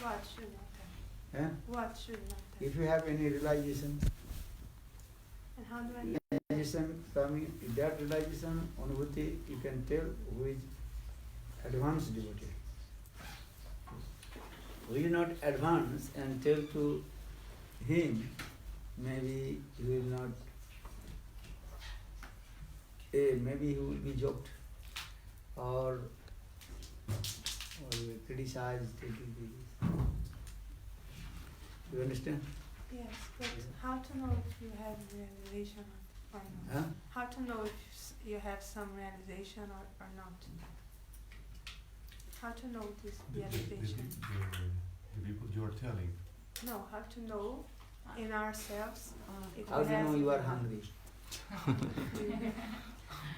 What Shunyata? What Shunyata? If you have any realization, and how do I know? Realization coming, that realization, anubhuti, you can tell who is advanced devotee. Who is not advanced and tell to him, maybe he will not, maybe he will be joked or criticized. You understand? Yes, but how to know if you have realization or not? Huh? How to know if you have some realization or not? How to know this realization? The people you are telling. No, how to know in ourselves if How we do you have know you are hungry?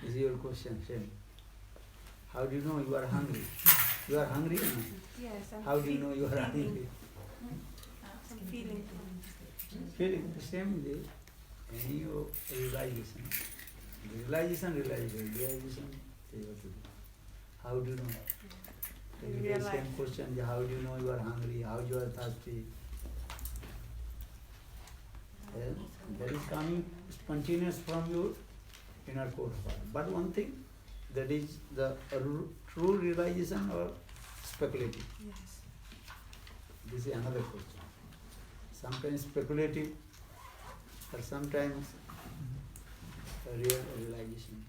Is your question, Shem? How do you know you are hungry? You are hungry or not? Yes, How do you know you are hungry? Some feeling. Feeling the same way, any realization. Realization, how do you know? The same question, how do you know you are hungry, how you are thirsty? That is coming spontaneous from your inner core of heart. But one thing, that is the true realization or speculative. Yes. This is another question. Sometimes speculative, or sometimes a real realization.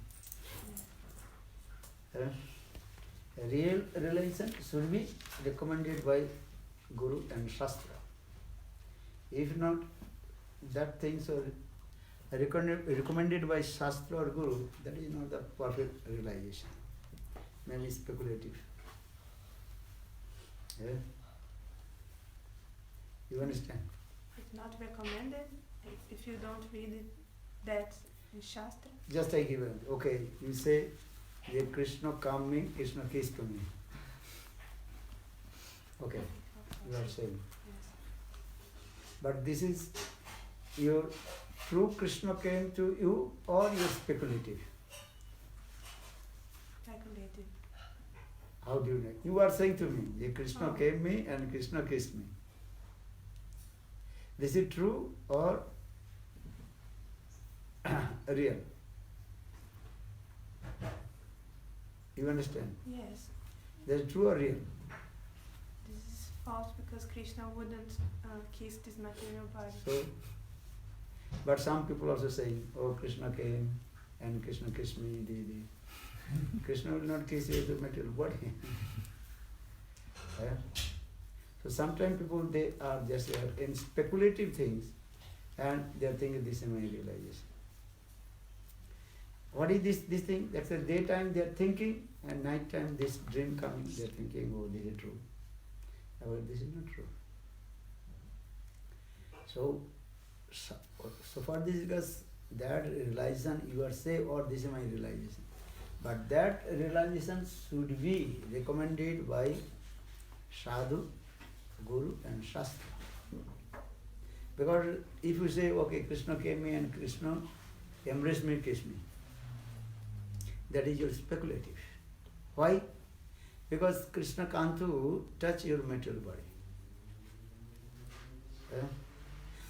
A real realization should be recommended by Guru and Shastra. If not, that things are recommended by Shastra or Guru, that is not the perfect realization. Maybe speculative. Yeah? You understand? It's not recommended if you don't read it, that in Shastra. Just I give it. Okay, you say, "Ye Krishna come me, Krishna kiss to me." Okay, you are saying. Yes. But this is your true Krishna came to you or your speculative? Speculative. How do you know? You are saying to me, "Ye Krishna came me and Krishna kissed me." This is true or real? You understand? Yes. That is true or real? This is false because Krishna wouldn't kiss this material body. So, but some people also saying, "Oh, Krishna came and Krishna kissed me." Krishna will not kiss you the material body. Yeah? So sometimes people, they are just in speculative things and they are thinking this is my realization. What is this thing? That's the daytime they are thinking and night time this dream coming, they are thinking, "Oh, this is true." However, this is not true. So far this is that realization you are saying, "Oh, this is my realization." But that realization should be recommended by Sadhu, Guru and Shastra. Because if you say, "Okay, Krishna came me and Krishna embraced me, kissed me," that is your speculative. Why? Because Krishna can't touch your material body.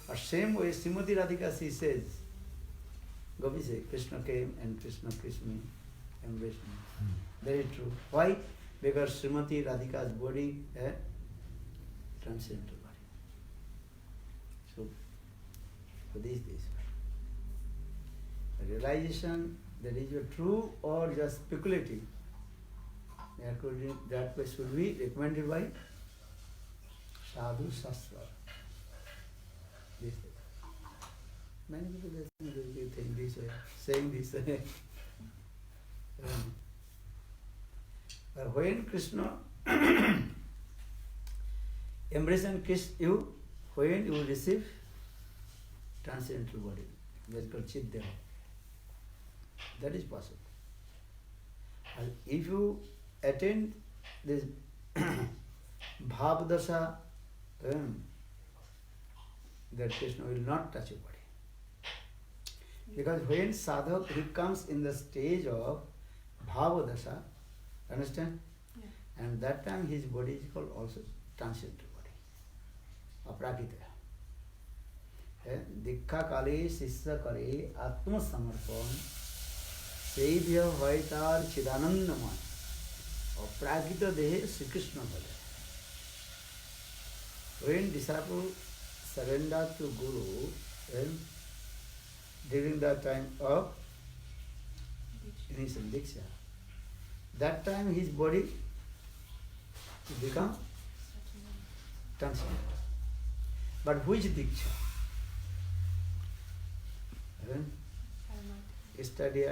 Or same way, Srimati Radhika, she says, Gopi says, "Krishna came and Krishna kissed me, embraced me." Very true. Why? Because Srimati Radhika's body transcendental body. So this. Realization, that is your true or just speculative. That way should be recommended by Sadhu Shastra. This way. Many people they think this way, saying this way. When Krishna embrace and kiss you, when you will receive transcendental body, that is called Chiddeva. That is possible. And if you attain this Bhavadasa, that Krishna will not touch your body. Because when sadhak he comes in the stage of Bhavadasa, understand? Yeah. And that time his body is called also transcendental body. अपराकित है। दीक्षा काले शिष्य करे आत्मसमर्पण सेव्य হয় তার চিদানন্দময় অপ্রাকৃত দেহে শ্রীকৃষ্ণ বলে। When disciple surrender to Guru during the time of initial Diksha, that time his body become transient. But which Diksha? Yesterday,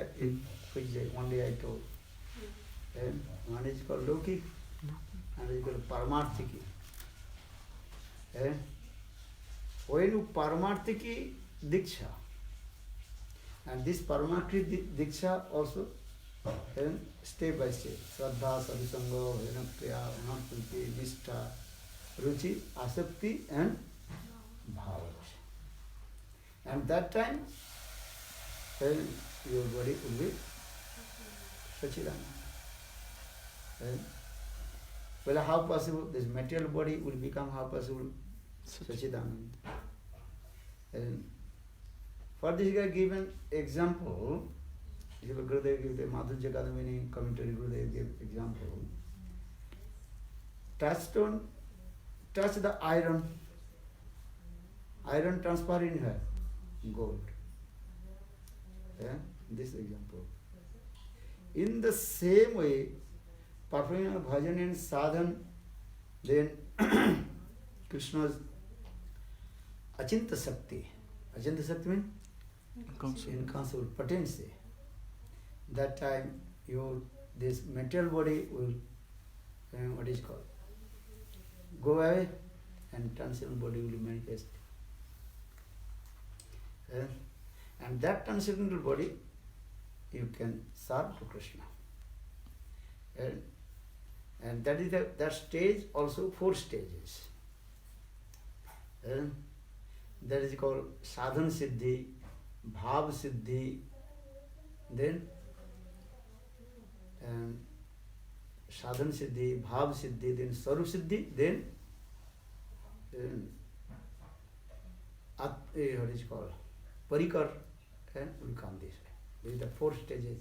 which day? One day I told. One is called Lokik, and is called Paramarthiki. When you Paramarthiki Diksha, and this Paramarthiki Diksha also step by step, Shraddha, Sadhusanga, Vajanakriya, Anarthanti, Nishtha, Ruchi, Asakti and Bhava. And that time, your body will be Sachidananda. Well, how possible? This material body will become how possible? Sachidananda. And for this guy given example, Gurudev gave the Madhurya Kadamini commentary, Gurudev gave example. Touch the iron transfer in her, gold. This example. In the same way, performing bhajan and sadhan, then Krishna's Achinta Sakti. Achinta Sakti means inconceivable potency. That time this material body will, what is called, go away and transcendental body will manifest. And that transcendental body you can serve to Krishna. And that is that stage also 4 stages. That is called sadhan siddhi, bhav siddhi, then sadhan siddhi, bhav siddhi, then sarup siddhi, then what is called parikar will come this way. These are the 4 stages.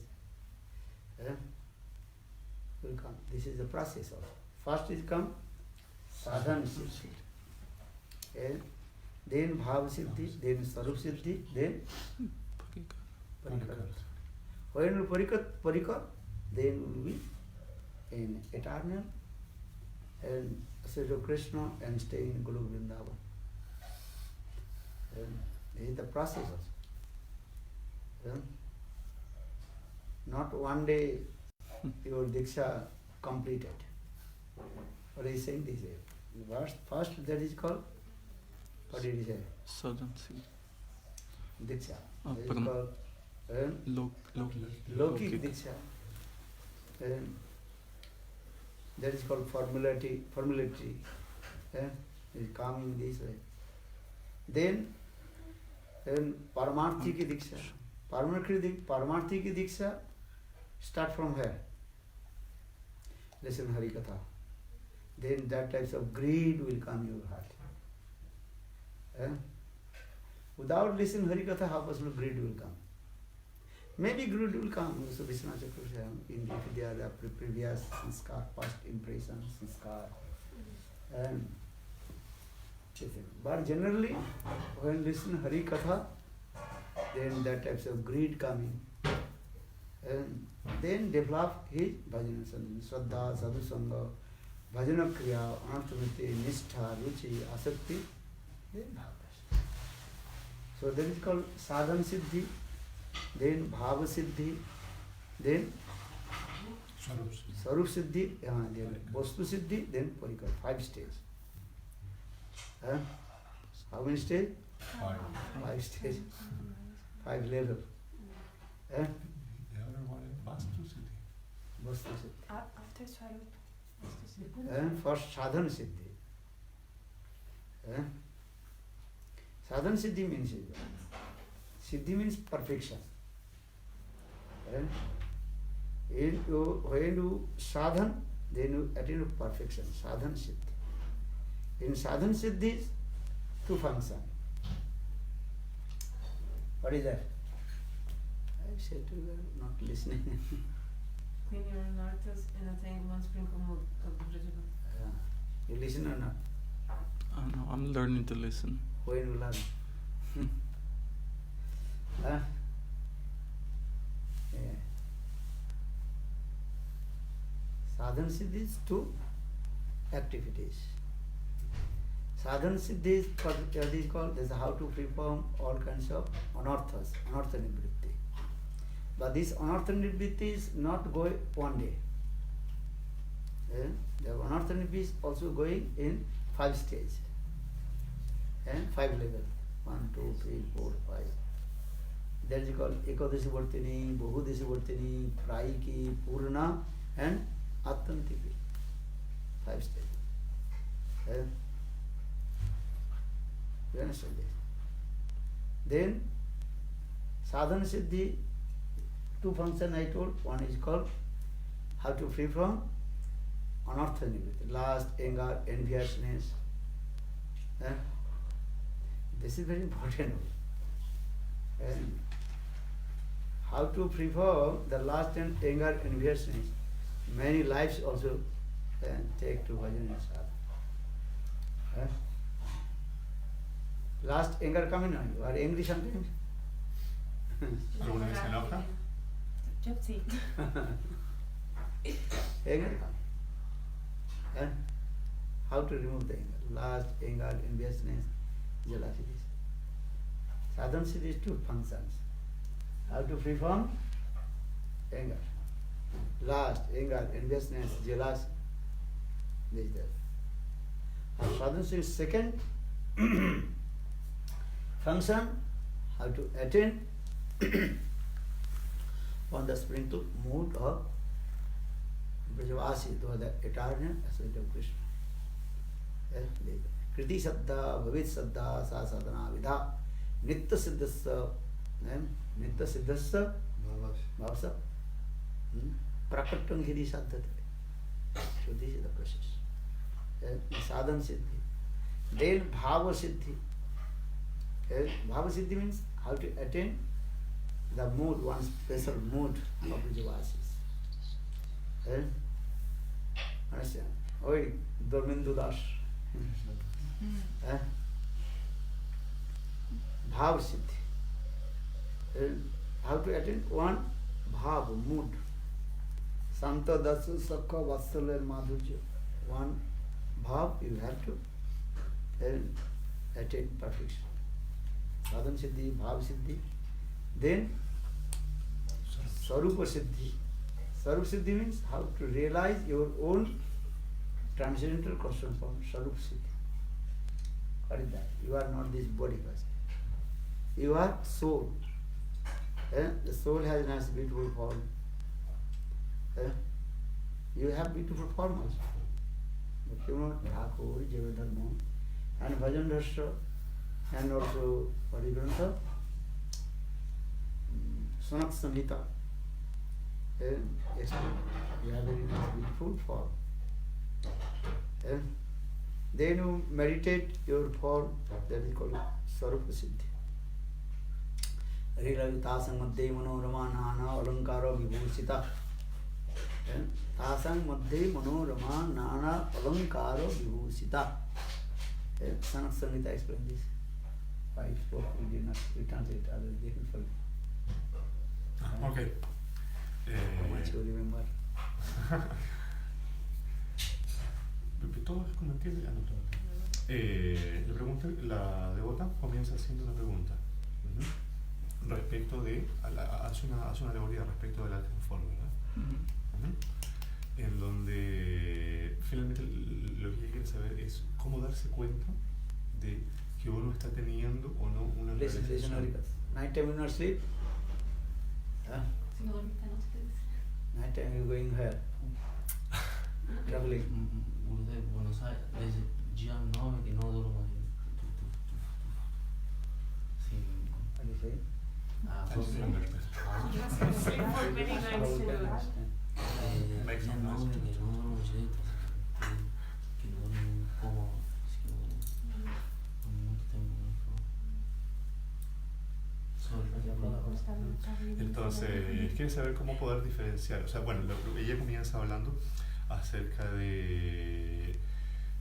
Will come. This is the process of. First is come sadhan siddhi, then bhav siddhi, then sarup siddhi, then parikar. When you parikar, then will be in eternal and Sri Krishna and stay in Guru Vrindavan. This is the process also. Not one day your Diksha completed. What is saying this way? First that is called, what did he say? Sadhansi. Diksha. Oh, That is called Lokik Diksha. That is called formality. It is coming this way. Then Paramarthiki Diksha. Paramarthiki Diksha start from where? Listen Hari Katha. Then that types of greed will come in your heart. Without listening Hari Katha, how possible greed will come? Maybe greed will come. So Vishnu Chakravarti, if they are the previous sanskar, past impression, sanskar. But generally, when listen Hari Katha, then that types of greed coming. And then develop his bhajana, Shraddha, Sadhusanga, Bhajana Kriya, Anarthamiti, Nishtha, Ruchi, Asakti, then Bhava. So that is called Sadhan Siddhi, then Bhava Siddhi, then Sarup Siddhi, then Vastu Siddhi, then Parikar. 5 stages. How many stages? 5 stages. 5 levels. The other one is Vastu Siddhi. Vastu Siddhi. After Swarup. First Sadhan Siddhi. Sadhan Siddhi means Siddhi means perfection. When you sadhan, then you attain perfection. Sadhan Siddhi. In sadhan Siddhi, to function. What is that? I said to you, not listening. Quindi Nartas en het Engels springt como objetivo. You listen or not? No, I'm learning to listen. When you learn? Huh? Yeah. Sadhana siddhi is two activities. Sadhana siddhi is what is called, this is how to perform all kinds of anarthas, anartha nivritti. But this anartha nivritti is not going one day. The anartha nivritti is also going in 5 stages. 5 levels. 1, 2, 3, 4, 5. That is called Ekadashi Vartini, Bahudashi Vartini, Praiki, Purna and Attantipi. 5 stages. You understand this? Then Sadhana Siddhi, 2 functions I told. One is called how to free from anartha nivritti, lust, anger, enviousness. This is very important. And how to free from the lust and anger, enviousness. Many lives also take to bhajan and sadhana. Last anger coming on you. Are angry sometimes? ¿Alguna vez se enoja? Yo sí. Anger coming. How to remove the anger? Lust, anger, enviousness, jealousy. Sadhana siddhi is 2 functions. How to free from anger? Lust, anger, enviousness, jealousy. This is that. Sadhana siddhi is second function, how to attain on the spiritual mood of Brajavasi, to the eternal aspect of Krishna. Kriti Saddha, Bhavit Saddha, Sa Sadhana Vidha, Nitta Siddhasya, Nitta Siddhasya, Bhavasa, Prakatang Hiri Saddhate. So this is the process. Sadhana Siddhi. Then Bhava Siddhi. Bhava Siddhi means how to attain the mood, one special mood of Brajavasis. Understand? Oi, Dormindu Das. Bhava Siddhi. How to attain one bhava, mood. Santa Dasu Sakha Vatsala and Madhurya. One bhav you have to attain perfection. Sadhana Siddhi, Bhava Siddhi. Then Sarupa Siddhi. Sarupa Siddhi means how to realize your own transcendental constant form, Sarupa Siddhi. What is that? You are not this body person. You are soul. The soul has nice beautiful form. You have beautiful form also. Bhaktivinoda Thakur, Jivadharma, and Bhajan Rasa, and also what is Grantha? Sanak Samhita. You have very nice beautiful form. Then you meditate your form, that is called Sarupa Siddhi. Realize Tasang Madhya Manorama Nana Alankara Vibhusita. Tasang Madhya Manorama Nana Alankara Vibhusita. Sanak Samhita explains this. I spoke, we did not, we translate others, they can follow. Ok. How much you remember? Todo es como entiende. Ah, no, todo. La pregunta, la devota comienza haciendo una pregunta respecto de, hace una alegoría respecto de la transforma, ¿verdad? En donde finalmente lo que ella quiere saber es cómo darse cuenta de que uno está teniendo o no una Listen, realización. night time you not sleep? Si no dormiste anoche, ¿qué dices? Night time you going where? Traveling. Gurudev, Buenos Aires, desde día 9 que no duermo. Sí. What do you say? I don't understand. Sleep for many nights How in we a can row. understand? Make Día some 9 noise. que no duermo directo, que no duermo cómodo, es que no duermo mucho tiempo. Entonces, quiere saber cómo poder diferenciar. O sea, bueno, ella comienza hablando acerca de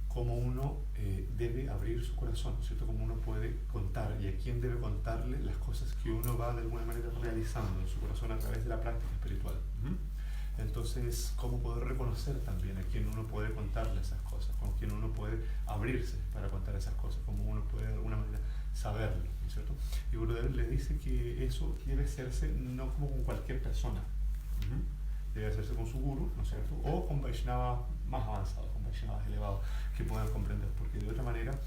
cómo uno debe abrir su corazón, ¿no es cierto? Cómo uno puede contar y a quién debe contarle las cosas que uno va de alguna manera realizando en su corazón a través de la práctica espiritual. Entonces, cómo poder reconocer también a quién uno puede contarle esas cosas, con quién uno puede abrirse para contar esas cosas, cómo uno puede de alguna manera saberlo, ¿no es cierto? Y Gurudev le dice que eso debe hacerse no como con cualquier persona, debe hacerse con su guru, ¿no es cierto? O con Vaishnavas más avanzados, con Vaishnavas elevados que puedan comprender, porque de otra manera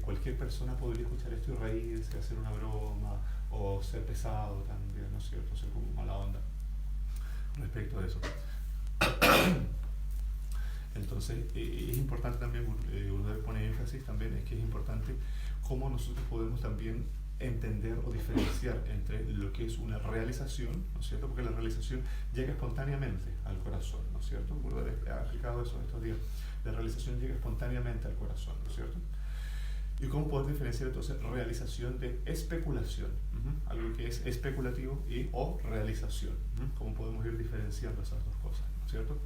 cualquier persona podría escuchar esto y reírse, hacer una broma o ser pesado también, ¿no es cierto? Ser como mala onda respecto a eso. Entonces es importante también, Gurudev pone énfasis también, es que es importante cómo nosotros podemos también entender o diferenciar entre lo que es una realización, ¿no es cierto? Porque la realización llega espontáneamente al corazón, ¿no es cierto? Gurudev ha explicado eso estos días. La realización llega espontáneamente al corazón, ¿no es cierto? Y cómo poder diferenciar entonces realización de especulación, algo que es especulativo y o realización, cómo podemos ir diferenciando esas dos cosas, ¿no es cierto?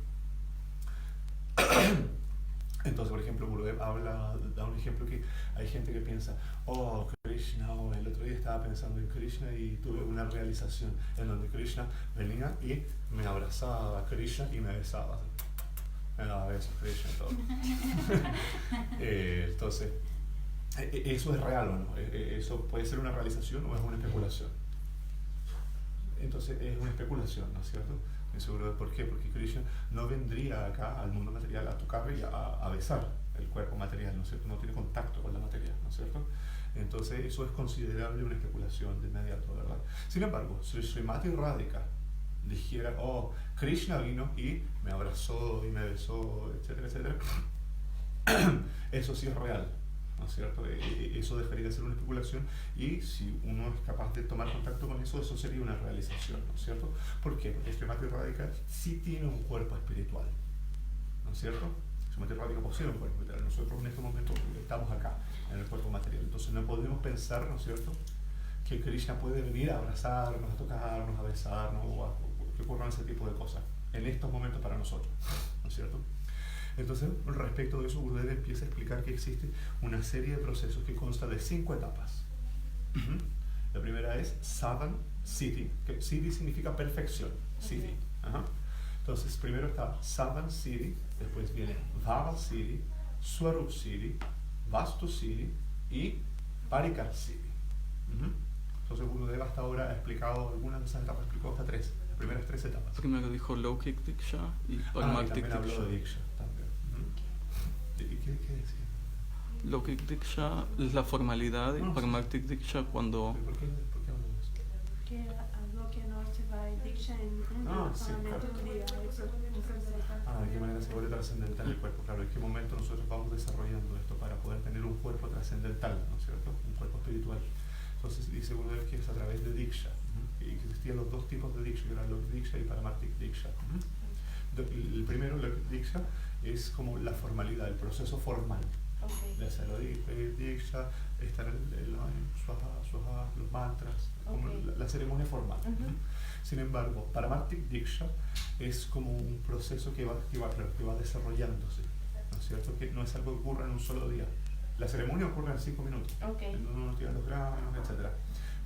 Entonces, por ejemplo, Gurudev da un ejemplo que hay gente que piensa, oh, Krishna, oh, el otro día estaba pensando en Krishna y tuve una realización en donde Krishna venía y me abrazaba a Krishna y me besaba. Me daba besos, Krishna y todo. Entonces, ¿eso es real o no? ¿Eso puede ser una realización o es una especulación? Entonces, es una especulación, ¿no es cierto? Seguro de por qué, porque Krishna no vendría acá al mundo material a tocar y a besar el cuerpo material, ¿no es cierto? No tiene contacto con la materia, ¿no es cierto? Entonces eso es considerable una especulación de inmediato, ¿verdad? Sin embargo, si Srimati Radhika dijera, oh, Krishna vino y me abrazó y me besó, etcétera, etcétera, eso sí es real, ¿no es cierto? Eso dejaría de ser una especulación y si uno es capaz de tomar contacto con eso, eso sería una realización, ¿no es cierto? ¿Por qué? Porque Srimati Radhika sí tiene un cuerpo espiritual, ¿no es cierto? Srimati Radhika posee un cuerpo espiritual. Nosotros en este momento estamos acá, en el cuerpo material. Entonces no podemos pensar, ¿no es cierto?, que Krishna puede venir a abrazarnos, a tocarnos, a besarnos o que ocurran ese tipo de cosas en estos momentos para nosotros, ¿no es cierto? Entonces, respecto de eso, Gurudev empieza a explicar que existe una serie de procesos que consta de 5 etapas. La primera es Sadhan Siddhi, que Siddhi significa perfección, Siddhi. Entonces, primero está Sadhan Siddhi, después viene Bhava Siddhi, Swarup Siddhi, Vastu Siddhi y Parikar Siddhi. Entonces, Gurudev hasta ahora ha explicado algunas de esas etapas, explicó hasta 3, las primeras 3 etapas. Primero dijo Lokik Diksha y Y Parmartik también habló de Diksha. Diksha también. ¿Y qué decía? Lokik Diksha es la formalidad y No, sí. Parmartik Diksha cuando... ¿Por qué habló de eso? Que habló que no se va a Diksha en un día, Sí, solamente claro. un día, eso es un proceso. ¿De qué manera se vuelve trascendental el cuerpo? Claro, ¿en qué momento nosotros vamos desarrollando esto para poder tener un cuerpo trascendental, ¿no es cierto? Un cuerpo espiritual. Entonces dice Gurudev que es a través de Diksha, y que existían los dos tipos de Diksha, que eran Lok Diksha y Paramartik Diksha. El primero, Lok Diksha, es como la formalidad, el proceso formal. De hacerlo Diksha, estar el Swaha, los mantras, como la ceremonia formal. Sin embargo, Paramartik Diksha es como un proceso que va desarrollándose, ¿no es cierto? Que no es algo que ocurra en un solo día. La ceremonia ocurre en 5 minutos, en donde uno tira los granos, etc.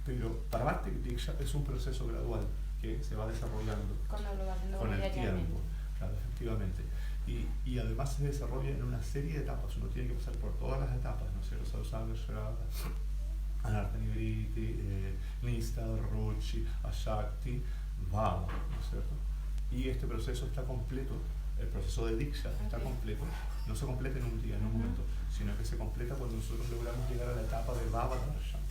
Pero Paramartik Diksha es un proceso gradual que se va desarrollando Cuando lo va haciendo con el diariamente. tiempo, claro, efectivamente. Y además se desarrolla en una serie de etapas, uno tiene que pasar por todas las etapas, ¿no es cierto? Sausanga, Shraddha, Anartha Nivriti, Nista, Ruchi, Ashakti, Vada, ¿no es cierto? Y este proceso está completo, el proceso de Diksha está completo, no se completa en un día, en un momento, sino que se completa cuando nosotros logramos llegar a la etapa de Bhava Darshan.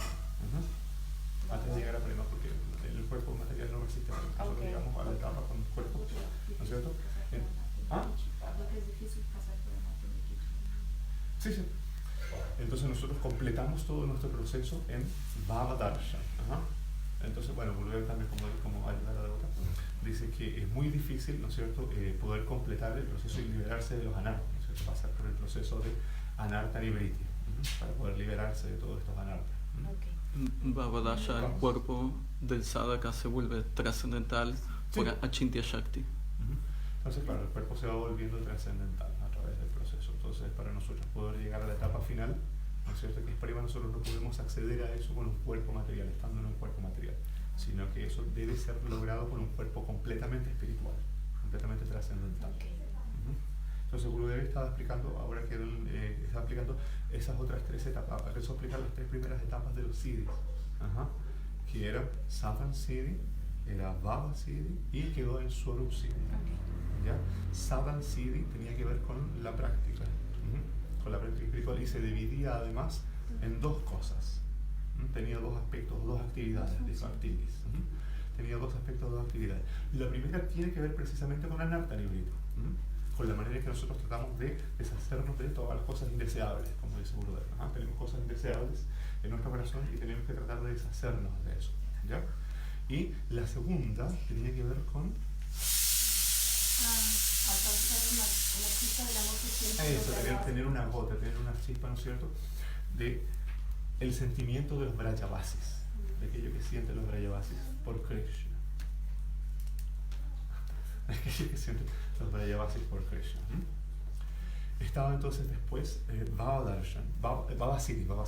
Antes de llegar a Prema, porque el cuerpo material no resiste, nosotros llegamos a la etapa con el cuerpo, ¿no es cierto? Sí. Entonces nosotros completamos todo nuestro proceso en Bhava Darshan. Entonces, bueno, Gurudev también, como ayudar a la otra, dice que es muy difícil, ¿no es cierto?, poder completar el proceso y liberarse de los anartas, ¿no es cierto?, pasar por el proceso de Anartha Nivriti, para poder liberarse de todos estos anartas. Bhavadasha, el cuerpo del sadhaka se vuelve trascendental por Sí. Achintya Shakti. Entonces, claro, el cuerpo se va volviendo trascendental a través del proceso. Entonces, para nosotros poder llegar a la etapa final, ¿no es cierto? Que es prima, nosotros no podemos acceder a eso con un cuerpo material, estando en un cuerpo material, sino que eso debe ser logrado con un cuerpo completamente espiritual, completamente trascendental. Entonces, Gurudev estaba explicando, ahora que él está explicando esas otras 3 etapas, empezó a explicar las 3 primeras etapas de los siddhis, que era Sadhan Siddhi, era Bhava Siddhi y quedó en Swarup Siddhi. ¿Ya? Sadhan Siddhi tenía que ver con la práctica, con la práctica espiritual, y se dividía además en 2 cosas. Tenía 2 aspectos, 2 actividades de activities. Tenía 2 aspectos, 2 actividades. La primera tiene que ver precisamente con Anartha Nivriti, con la manera en que nosotros tratamos de deshacernos de todas las cosas indeseables, como dice Gurudev. Tenemos cosas indeseables en nuestro corazón y tenemos que tratar de deshacernos de eso. ¿Ya? Y la segunda tenía que ver con eso, tener una gota, tener una chispa, ¿no es cierto?, de el sentimiento de los Brajavasis, de aquello que sienten los Brajavasis por Krishna. Aquello que sienten los Brajavasis por Krishna. Estaba entonces después Bhavadarshan, Bhava Siddhi. Bhava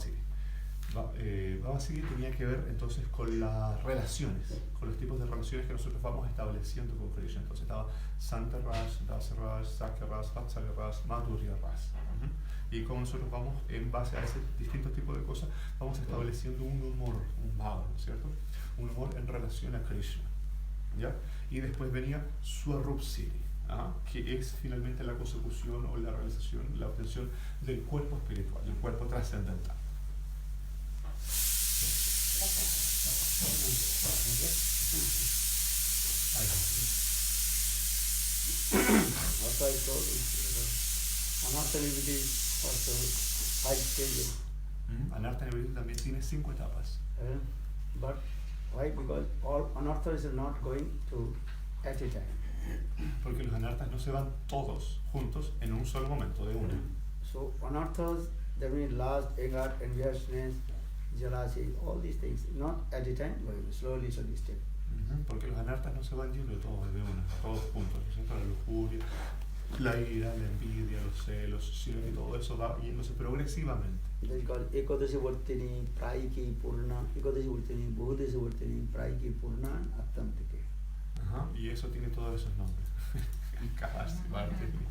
Siddhi tenía que ver entonces con las relaciones, con los tipos de relaciones que nosotros vamos estableciendo con Krishna. Entonces estaba Santa Ras, Dasa Ras, Sakya Ras, Vatsalya Ras, Madhurya Ras. Y como nosotros vamos, en base a ese distintos tipos de cosas, vamos estableciendo un humor, un bhava, ¿no es cierto? Un humor en relación a Krishna. ¿Ya? Y después venía Swarup Siddhi, que es finalmente la consecución o la realización, la obtención del cuerpo espiritual, del cuerpo trascendental. What I told is Anartha Nivriti is also 5 stages. Anartha Nivriti también tiene 5 etapas. But why? Because all anarthas are not going to at a time. Porque los anartas no se van todos juntos en un solo momento, de una. So anarthas, that means last, anger, enviousness, jealousy, all these things, not at a time, but slowly, step. Porque los anartas no se van yendo todos de una, todos juntos, ¿no es cierto? La lujuria, la ira, la envidia, los celos, sino que todo eso va yéndose progresivamente. That is called Ekadashi Vartini, Praiki, Purna, Ekadashi Vartini, Bhudashi Vartini, Praiki, Purna, and Attantike. Y eso tiene todos esos nombres. Ekadashi Vartini,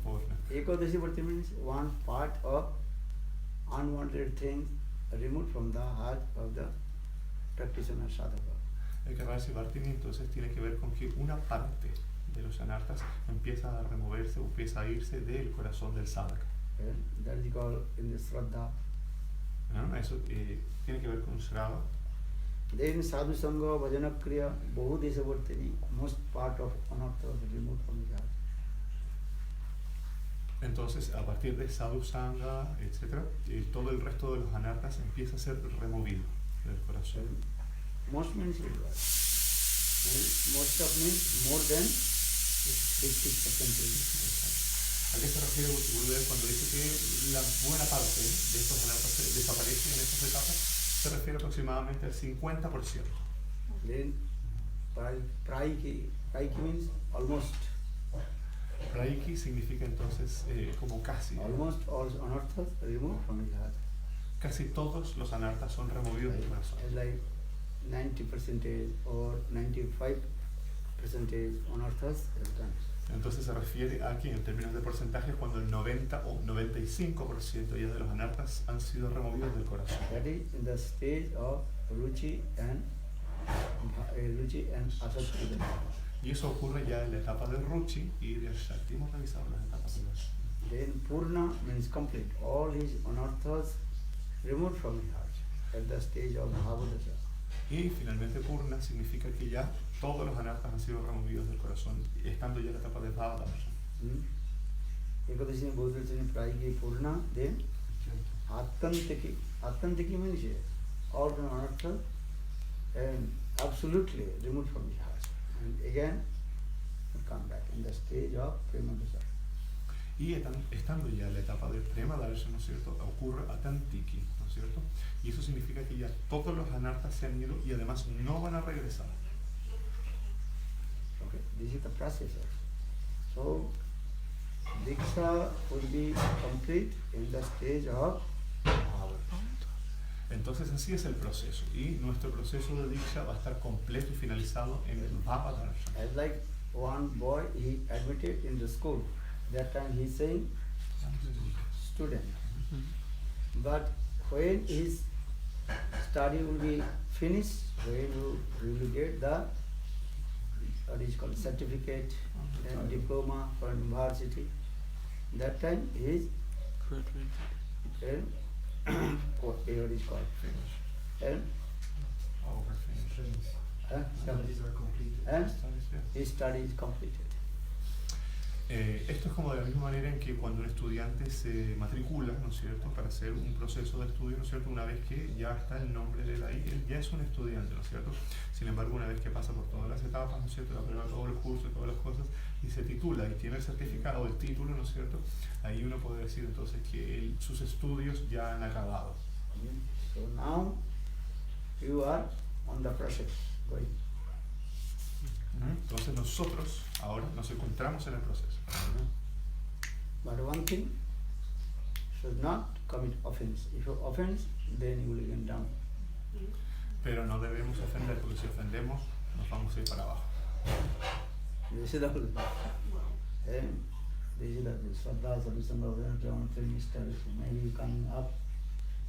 Purna. Ekadashi Vartini means one part of unwanted things removed from the heart of the practitioner sadhaka. Ekadashi Vartini entonces tiene que ver con que una parte de los anartas empieza a removerse o empieza a irse del corazón del sadhaka. That is called in the Shraddha. Eso tiene que ver con Shraddha. Then Sadhu Sangha, Bhajana Kriya, Bahudesha Vartini, most part of anartha is removed from the heart. Entonces, a partir de Sadhu Sangha, etc., todo el resto de los anartas empieza a ser removido del corazón. Most means most of means more than 50%. ¿A qué se refiere Gurudev cuando dice que la buena parte de estos anartas desaparecen en estas etapas? Se refiere aproximadamente al 50%. Then Praiki means almost. Praiki significa entonces como casi. Almost all anarthas removed from the heart. Casi todos los anartas son removidos del corazón. Like 90% or 95% anarthas are done. Entonces se refiere a que en términos de porcentajes cuando el 90 o 95% ya de los anartas han sido removidos del corazón. That is in the stage of Ruchi and Asakti. Y eso ocurre ya en la etapa de Ruchi y de Shakti. Hemos revisado las etapas de Ruchi. Then Purna means complete. All his anarthas removed from his heart at the stage of Bhavadasha. Y finalmente Purna significa que ya todos los anartas han sido removidos del corazón, estando ya en la etapa de Bhavadarsha. Ekadashi Bhudarsani Praiki Purna, then Attantiki. Attantiki means all the anarthas and absolutely removed from his heart. And again, come back in the stage of Premadasa. Y estando ya en la etapa de Prema Darshan, ¿no es cierto?, ocurre Atantiki, ¿no es cierto? Y eso significa que ya todos los anartas se han ido y además no van a regresar. Okay, this is the process. So, Diksha will be complete in the stage of Bhava. Entonces así es el proceso. Y nuestro proceso de Diksha va a estar completo y finalizado en el Bhava Darshan. As like one boy, he admitted in the school. That time he is saying student. But when his study will be finished, when you will get the what is called certificate and diploma from university, that time he is what is called Finish. and Over finish. and his study is completed. Esto es como de la misma manera en que cuando un estudiante se matricula, ¿no es cierto?, para hacer un proceso de estudio, ¿no es cierto?, una vez que ya está el nombre de él ahí, él ya es un estudiante, ¿no es cierto? Sin embargo, una vez que pasa por todas las etapas, ¿no es cierto?, aprueba todos los cursos, todas las cosas, y se titula y tiene el certificado, el título, ¿no es cierto?, ahí uno puede decir entonces que sus estudios ya han acabado. So now you are on the process going. Entonces nosotros ahora nos encontramos en el proceso. But one thing, should not commit offense. If you offense, then you will get down. Pero no debemos ofender, porque si ofendemos nos vamos a ir para abajo. This is the whole. And this is the Shraddha, Sadhusanga, Vedanta, Minister, maybe coming up.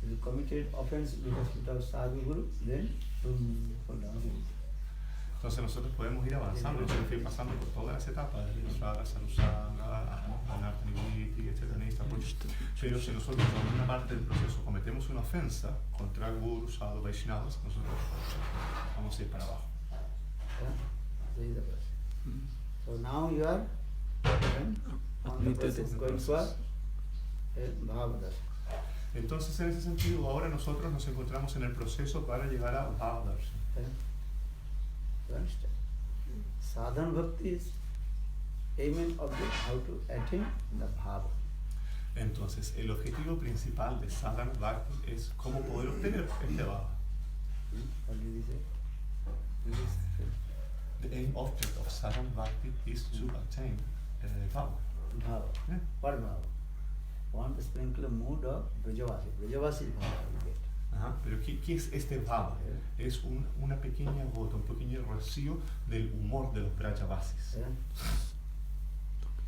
If you committed offense because without Sadhu Guru, then boom, fall down. Entonces nosotros podemos ir avanzando, nosotros ir pasando por todas las etapas, de Shraddha, Sadhusanga, Anartha Nivritti, etc. Pero si nosotros en una parte del proceso cometemos una ofensa contra el Guru, Sadhu, Vaishnavas, nosotros vamos a ir para abajo. This is the process. So now you are on the process going for Bhagavad. Entonces en ese sentido ahora nosotros nos encontramos en el proceso para llegar a Bhagavad. You understand? Sadhana Bhakti is aim and object, how to attain the Bhava. Entonces el objetivo principal de Sadhana Bhakti es cómo poder obtener este Bhava. What did he say? The aim object of Sadhana Bhakti is to obtain Bhava. Bhava. Yeah. What Bhava? Want to sprinkle a mood of Brajavasi. Brajavasi is Bhava you get. Ajá, pero ¿qué es este Bhava? Es una pequeña gota, un pequeño rocío del humor de los Brajavasis. Yeah.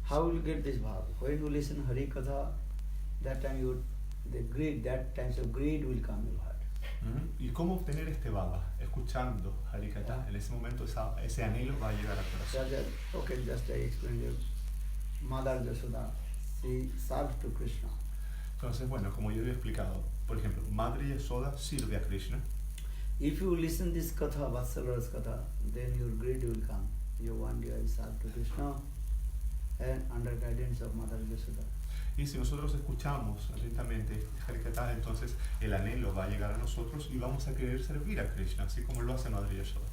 How will you get this Bhava? When you listen Hari Katha, that time the greed, that time of greed will come in your heart. ¿Y cómo obtener este Bhava? Escuchando Harikatha, en ese momento ese anhelo va a llegar al corazón. Okay, just I explained you. Mother Yashoda, she served to Krishna. Entonces, bueno, como yo había explicado, por ejemplo, Madre Yasoda sirve a Krishna. If you listen this katha, Vatsalara's katha, then your greed will come. You one day I serve to Krishna and under guidance of Mother Yashoda. Y si nosotros escuchamos atentamente Harikatha, entonces el anhelo va a llegar a nosotros y vamos a querer servir a Krishna, así como lo hace Madre Yasoda.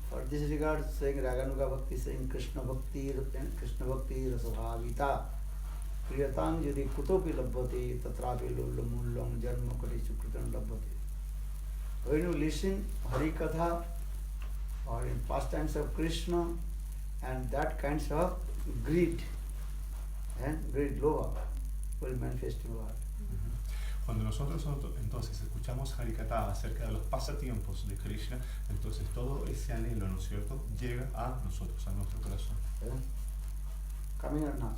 For this regard, saying Raganuga Bhakti, saying Krishna Bhakti Rasabhavita, Priyatam Yadi Kutopi Labhati, Tatrapi Lullamullam Jarma Kari Sukritan Labhati. When you listen Harikatha or in pastimes of Krishna and that kinds of greed and greed, lova, will manifest in your heart. Cuando nosotros entonces escuchamos Harikatha acerca de los pasatiempos de Krishna, entonces todo ese anhelo, ¿no es cierto?, llega a nosotros, a nuestro corazón. Coming or not?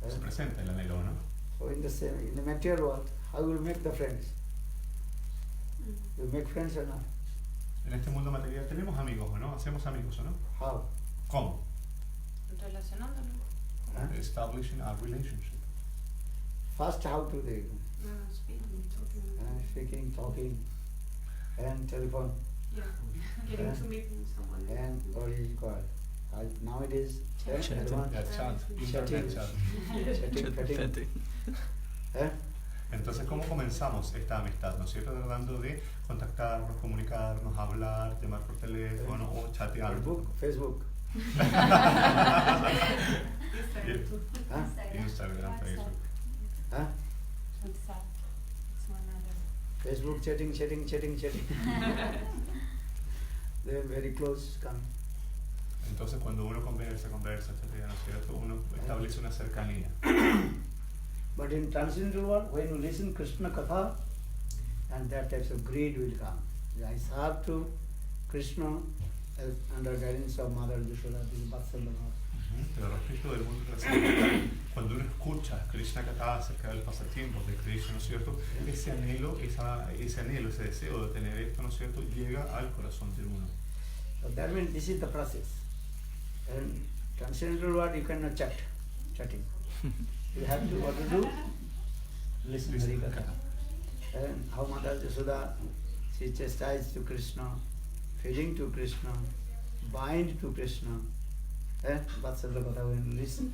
Se presenta el anhelo, ¿no? So in the material world, how will you make the friends? You make friends or not? En este mundo material tenemos amigos, ¿o no? ¿Hacemos amigos, o no? How? ¿Cómo? Relacionándonos. Establishing a relationship. First, how to they? Speaking, talking. Speaking, talking, and telephone, Yeah. Getting to meet someone. and what is it called? Nowadays, Chatting. advanced, Ya, chat, internet chat. chatting, chatting. Entonces, ¿cómo comenzamos esta amistad? ¿No es cierto? Tratando de contactarnos, comunicarnos, hablar, llamar por teléfono o chatear. Facebook. This Instagram too. Huh? Instagram, Facebook. Huh? WhatsApp. It's one other. Facebook chatting. They're very close coming. Entonces cuando uno conversa, chatea, ¿no es cierto? Uno establece una cercanía. But in transcendental world, when you listen Krishna Katha, and that types of greed will come. I serve to Krishna as under guidance of Mother Yashoda, this is Vatsalya. Pero respecto del mundo trascendental, cuando uno escucha Krishna Katha acerca del pasatiempo de Krishna, ¿no es cierto? Ese anhelo, ese deseo de tener esto, ¿no es cierto? Llega al corazón de uno. So that means this is the process. And transcendental world you cannot chatting. You have to what to do? Listen Hari Katha. And how Mother Yashoda, she chastised to Krishna, feeding to Krishna, bind to Krishna. Vatsalya Katha, when you listen,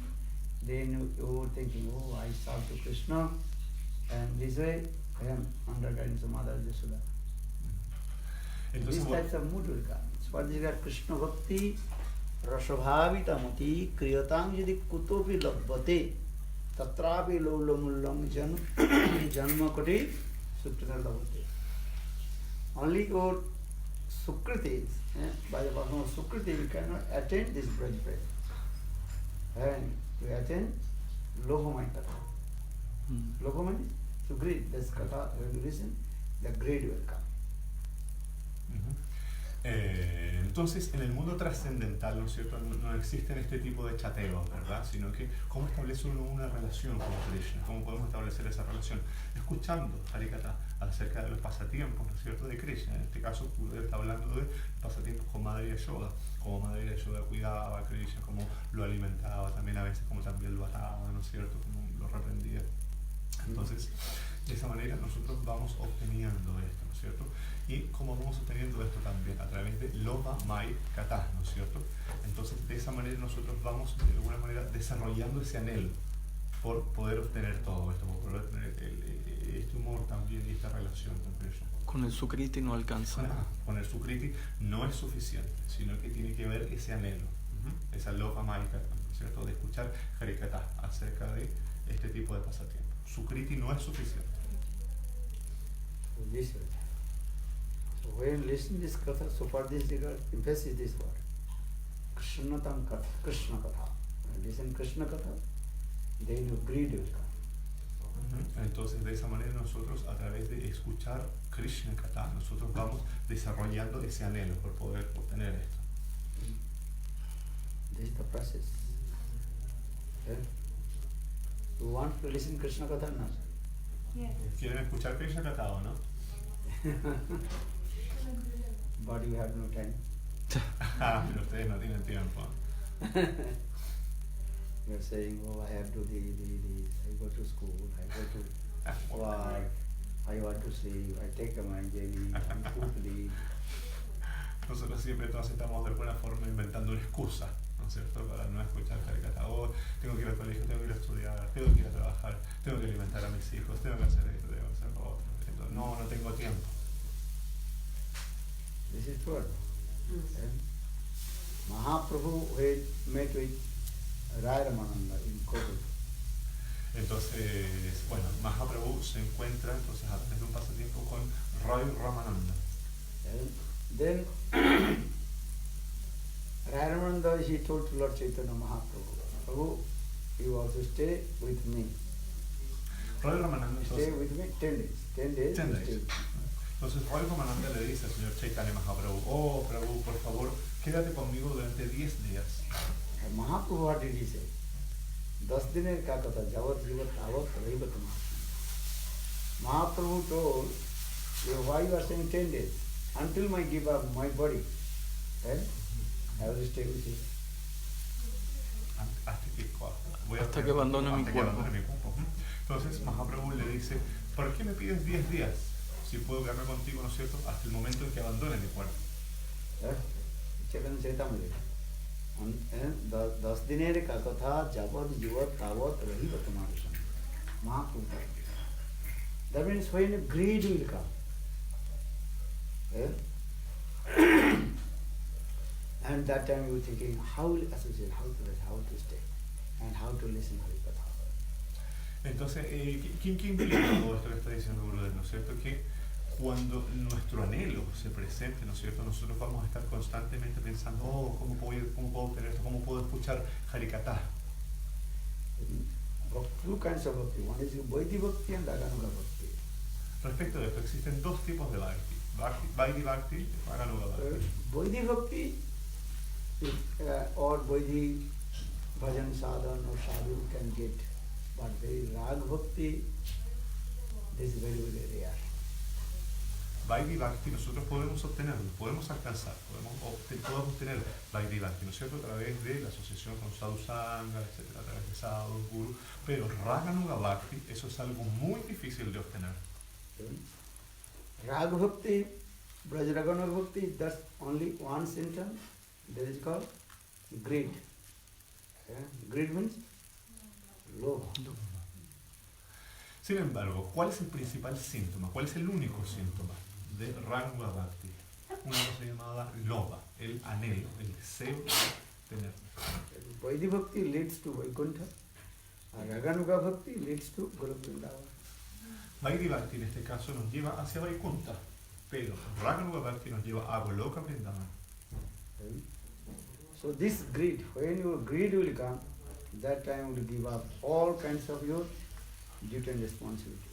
then you are thinking, oh, I serve to Krishna, and this way I am under guidance of Mother Yashoda. Entonces, These types of mood will come. So what is that? Krishna Bhakti Rasabhavita Mati Kriyatam Yadi Kutopi Labhate Tatrapi Lolamullam Janma Koti Sukrita Labhate. Only your Sukritis, by the power of Sukriti, we cannot attain this Braj Prema. And we attain Lokamaya Katha. Lokamaya is to greed. This Katha, when you listen, the greed will come. Entonces, en el mundo trascendental, ¿no es cierto?, no existen este tipo de chateos, ¿verdad? Sino que, ¿cómo establece uno una relación con Krishna? ¿Cómo podemos establecer esa relación? Escuchando Harikatha acerca de los pasatiempos, ¿no es cierto?, de Krishna. En este caso, él está hablando de pasatiempos con Madre Yashoda, como Madre Yashoda cuidaba a Krishna, como lo alimentaba, también a veces como también lo ataba, ¿no es cierto?, como lo reprendía. Entonces, de esa manera nosotros vamos obteniendo esto, ¿no es cierto? Y como vamos obteniendo esto también a través de Lopa Mai Katha, ¿no es cierto? Entonces, de esa manera nosotros vamos de alguna manera desarrollando ese anhelo por poder obtener todo esto, por poder tener este humor también y esta relación con Krishna. Con el Sukriti no alcanza. Con el Sukriti no es suficiente, sino que tiene que ver ese anhelo, esa Lopa Mai Katha, ¿no es cierto? De escuchar Harikatha acerca de este tipo de pasatiempo. Sukriti no es suficiente. So when you listen this Katha, so for this regard, emphasis this word. Krishna Katha. When you listen Krishna Katha, then your greed will come. Entonces, de esa manera nosotros, a través de escuchar Krishna Katha, nosotros vamos desarrollando ese anhelo por poder obtener esto. This is the process. Yeah? You want to listen Krishna Katha or not? Yes. ¿Quieren escuchar Krishna Katha o no? But you have no time. Pero ustedes no tienen tiempo. You are saying, oh, I have to do this, I go to school, I go to work, I want to sleep, I take my jelly, I cook. Nosotros siempre entonces estamos de alguna forma inventando una excusa, ¿no es cierto?, para no escuchar Harikatha. Oh, tengo que ir al colegio, tengo que ir a estudiar, tengo que ir a trabajar, tengo que alimentar a mis hijos, tengo que hacer esto, tengo que hacer lo otro. Entonces, no tengo tiempo. This is true. Mahaprabhu met with Raya Ramananda in Kovel. Entonces, bueno, Mahaprabhu se encuentra entonces a través de un pasatiempo con Raya Ramananda. And then Raya Ramananda, he told to Lord Chaitanya Mahaprabhu, Prabhu, you also stay with me. Raya Ramananda Stay entonces, with me 10 days. 10 days. 10 you days. stay with me. Entonces Raya Ramananda le dice al señor Chaitanya Mahaprabhu, oh Prabhu, por favor, quédate conmigo durante 10 días. And Mahaprabhu, what did he say? 10 diner ka katha javat jivat avat raivat Mahaprabhu told, why you are saying 10 days? Until I give up my body, then I will stay with you. Hasta que abandone mi cuerpo. Entonces Mahaprabhu le dice, ¿por qué me pides 10 días si puedo quedarme contigo, ¿no es cierto?, hasta el momento en que abandone mi cuerpo? Chaitanya Charitamrita. And 10 diner ka katha javat jivat avat raivat Mahaprabhu. That means when greed will come. And that time you are thinking, how will associate, how to stay. and how to listen Harikatha. Entonces, ¿qué implica todo esto que está diciendo Gurudev? ¿No es cierto? Que cuando nuestro anhelo se presente, ¿no es cierto? Nosotros vamos a estar constantemente pensando, oh, ¿cómo puedo tener esto? ¿Cómo puedo escuchar Harikatha? Two kinds of bhakti. One is Vaidhi Bhakti and Raganuga Bhakti. Respecto de esto, existen dos tipos de bhakti. Vaidhi Bhakti y Raganuga Bhakti. Vaidhi Bhakti or Vaidhi Bhajan Sadhan or Sadhu can get. But the Rag Bhakti, this is very, very rare. Vaidhi Bhakti nosotros podemos obtenerlo, podemos alcanzar, podemos tener Vaidhi Bhakti, ¿no es cierto? A través de la asociación con Sadhu Sangha, etcétera, a través de Sadhu, Guru, pero Raganuga Bhakti, eso es algo muy difícil de obtener. Rag Bhakti, Braj Raganuga Bhakti, that's only one symptom, that is called greed. Greed means lobha. Sin embargo, ¿cuál es el principal síntoma? ¿Cuál es el único síntoma de Raganuga Bhakti? Una cosa llamada lobha, el anhelo, el deseo de tener. Vaidhi Bhakti leads to Vaikuntha, and Raganuga Bhakti leads to Goloka Vrindavan. Vaidhi Bhakti en este caso nos lleva hacia Vaikuntha, pero Raganuga Bhakti nos lleva a Goloka Vrindavan. So this greed, when your greed will come, that time will give up all kinds of your duty and responsibilities.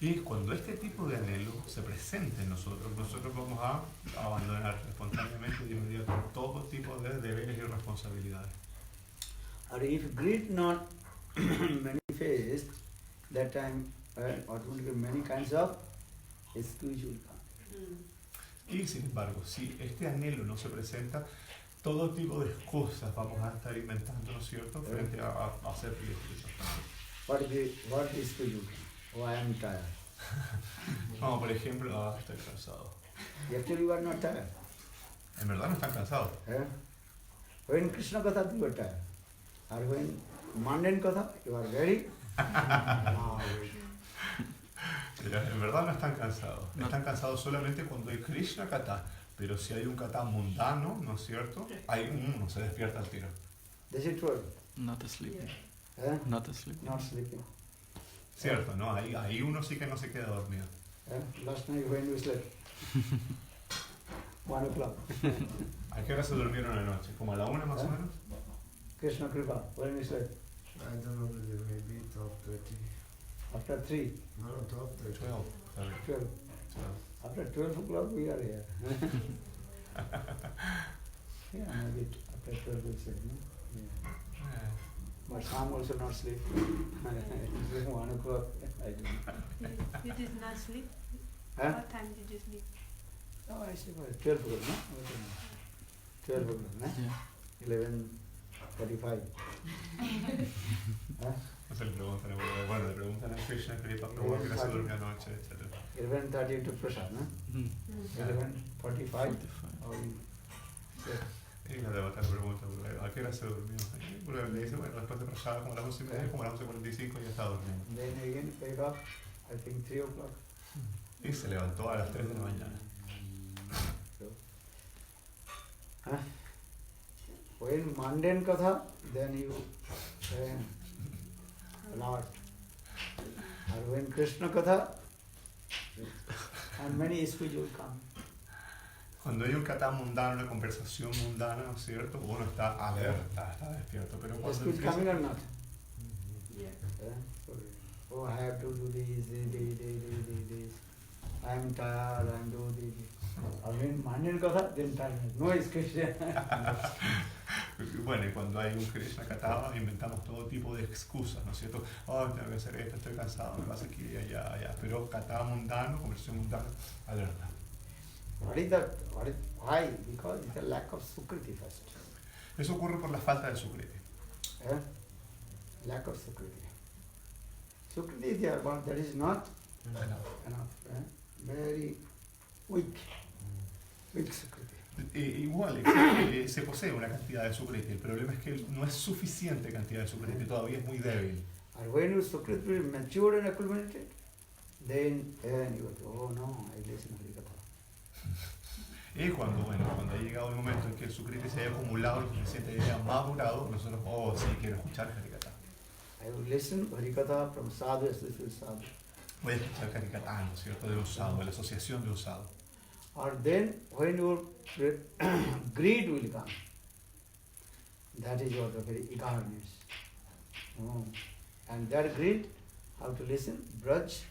Y cuando este tipo de anhelo se presente en nosotros, nosotros vamos a abandonar espontáneamente de inmediato todo tipo de deberes y responsabilidades. Or if greed not manifest, that time automatically many kinds of excuse will come. Y sin embargo, si este anhelo no se presenta, todo tipo de excusas vamos a estar inventando, ¿no es cierto?, frente a hacer fiestas. What is excuse will come? Oh, I am tired. Como por ejemplo, estoy cansado. Actually you are not tired. En verdad no están cansados. When Krishna Katha you are tired. Or when mundane Katha you are very En verdad no están cansados. Están cansados solamente cuando hay Krishna Katha. Pero si hay un Katha mundano, ¿no es cierto?, hay uno se despierta al tiro. This is true. Not sleeping. Not sleeping. Not sleeping. Cierto, ¿no? Ahí uno sí que no se queda dormido. Last night when you slept? 1 o'clock. ¿A qué hora se durmieron anoche? ¿Como a la 1 más o menos? Krishna Kripa, when you slept? I don't know, maybe 12:30. After 3? No, 12:30. 12. 12. After 12 o'clock we are here. Yeah, maybe after 12 we sleep, no? Yeah. But Sam also not sleep. 1 o'clock, I don't know. You did not sleep? Huh? What time did you sleep? No, I sleep at 12 o'clock, no? 12 o'clock, no? Yeah. 11:45. Huh? No se le preguntan, bueno, le preguntan a Krishna, Kripa, pero ¿a qué hora se durmió anoche?, etc. 11:30 to Prasad, no? 11:45. Or you slept. Y la devota le pregunta, ¿a qué hora se durmió? Y le dice, bueno, después de Prasad, como a las 11:30, como a las 11:45 ya está durmiendo. Then again wake up, I think 3 o'clock. Y se levantó a las 3 de la mañana. When mundane Katha, then you a lot. And when Krishna Katha, and many issues will come. Cuando hay un Katha mundano, una conversación mundana, ¿no es cierto?, uno está alerta, está despierto. Pero cuando Issues empieza... coming or not? Yeah. Oh, I have to do this. I am tired, I am doing this. And when mundane Katha, then tiredness. No excuse. Bueno, y cuando hay un Krishna Katha, inventamos todo tipo de excusas, ¿no es cierto? Oh, tengo que hacer esto, estoy cansado, me pasa aquí y allá. Pero Katha mundano, conversación mundana, alerta. Why? Because it's a lack of sukriti first. Eso ocurre por la falta de sukriti. Lack of sukriti. Sukriti is there, but that is not enough. Very weak sukriti. Igual, se posee una cantidad de sukriti. El problema es que no es suficiente cantidad de sukriti, todavía es muy débil. And when your sukriti is matured and accumulated, then you go, oh no, I listen to Harikatha. Y cuando ha llegado el momento en que el Sukriti se haya acumulado, lo suficiente y haya madurado, nosotros, oh, sí, quiero escuchar Harikatha. I will listen Harikatha from sadhu, especially sadhu. Voy a escuchar Harikatha, ¿no es cierto?, de los sadhu, de la asociación de los sadhu. Or then when your greed will come, that is your very eagerness. Oh. And that greed, how to listen? Braj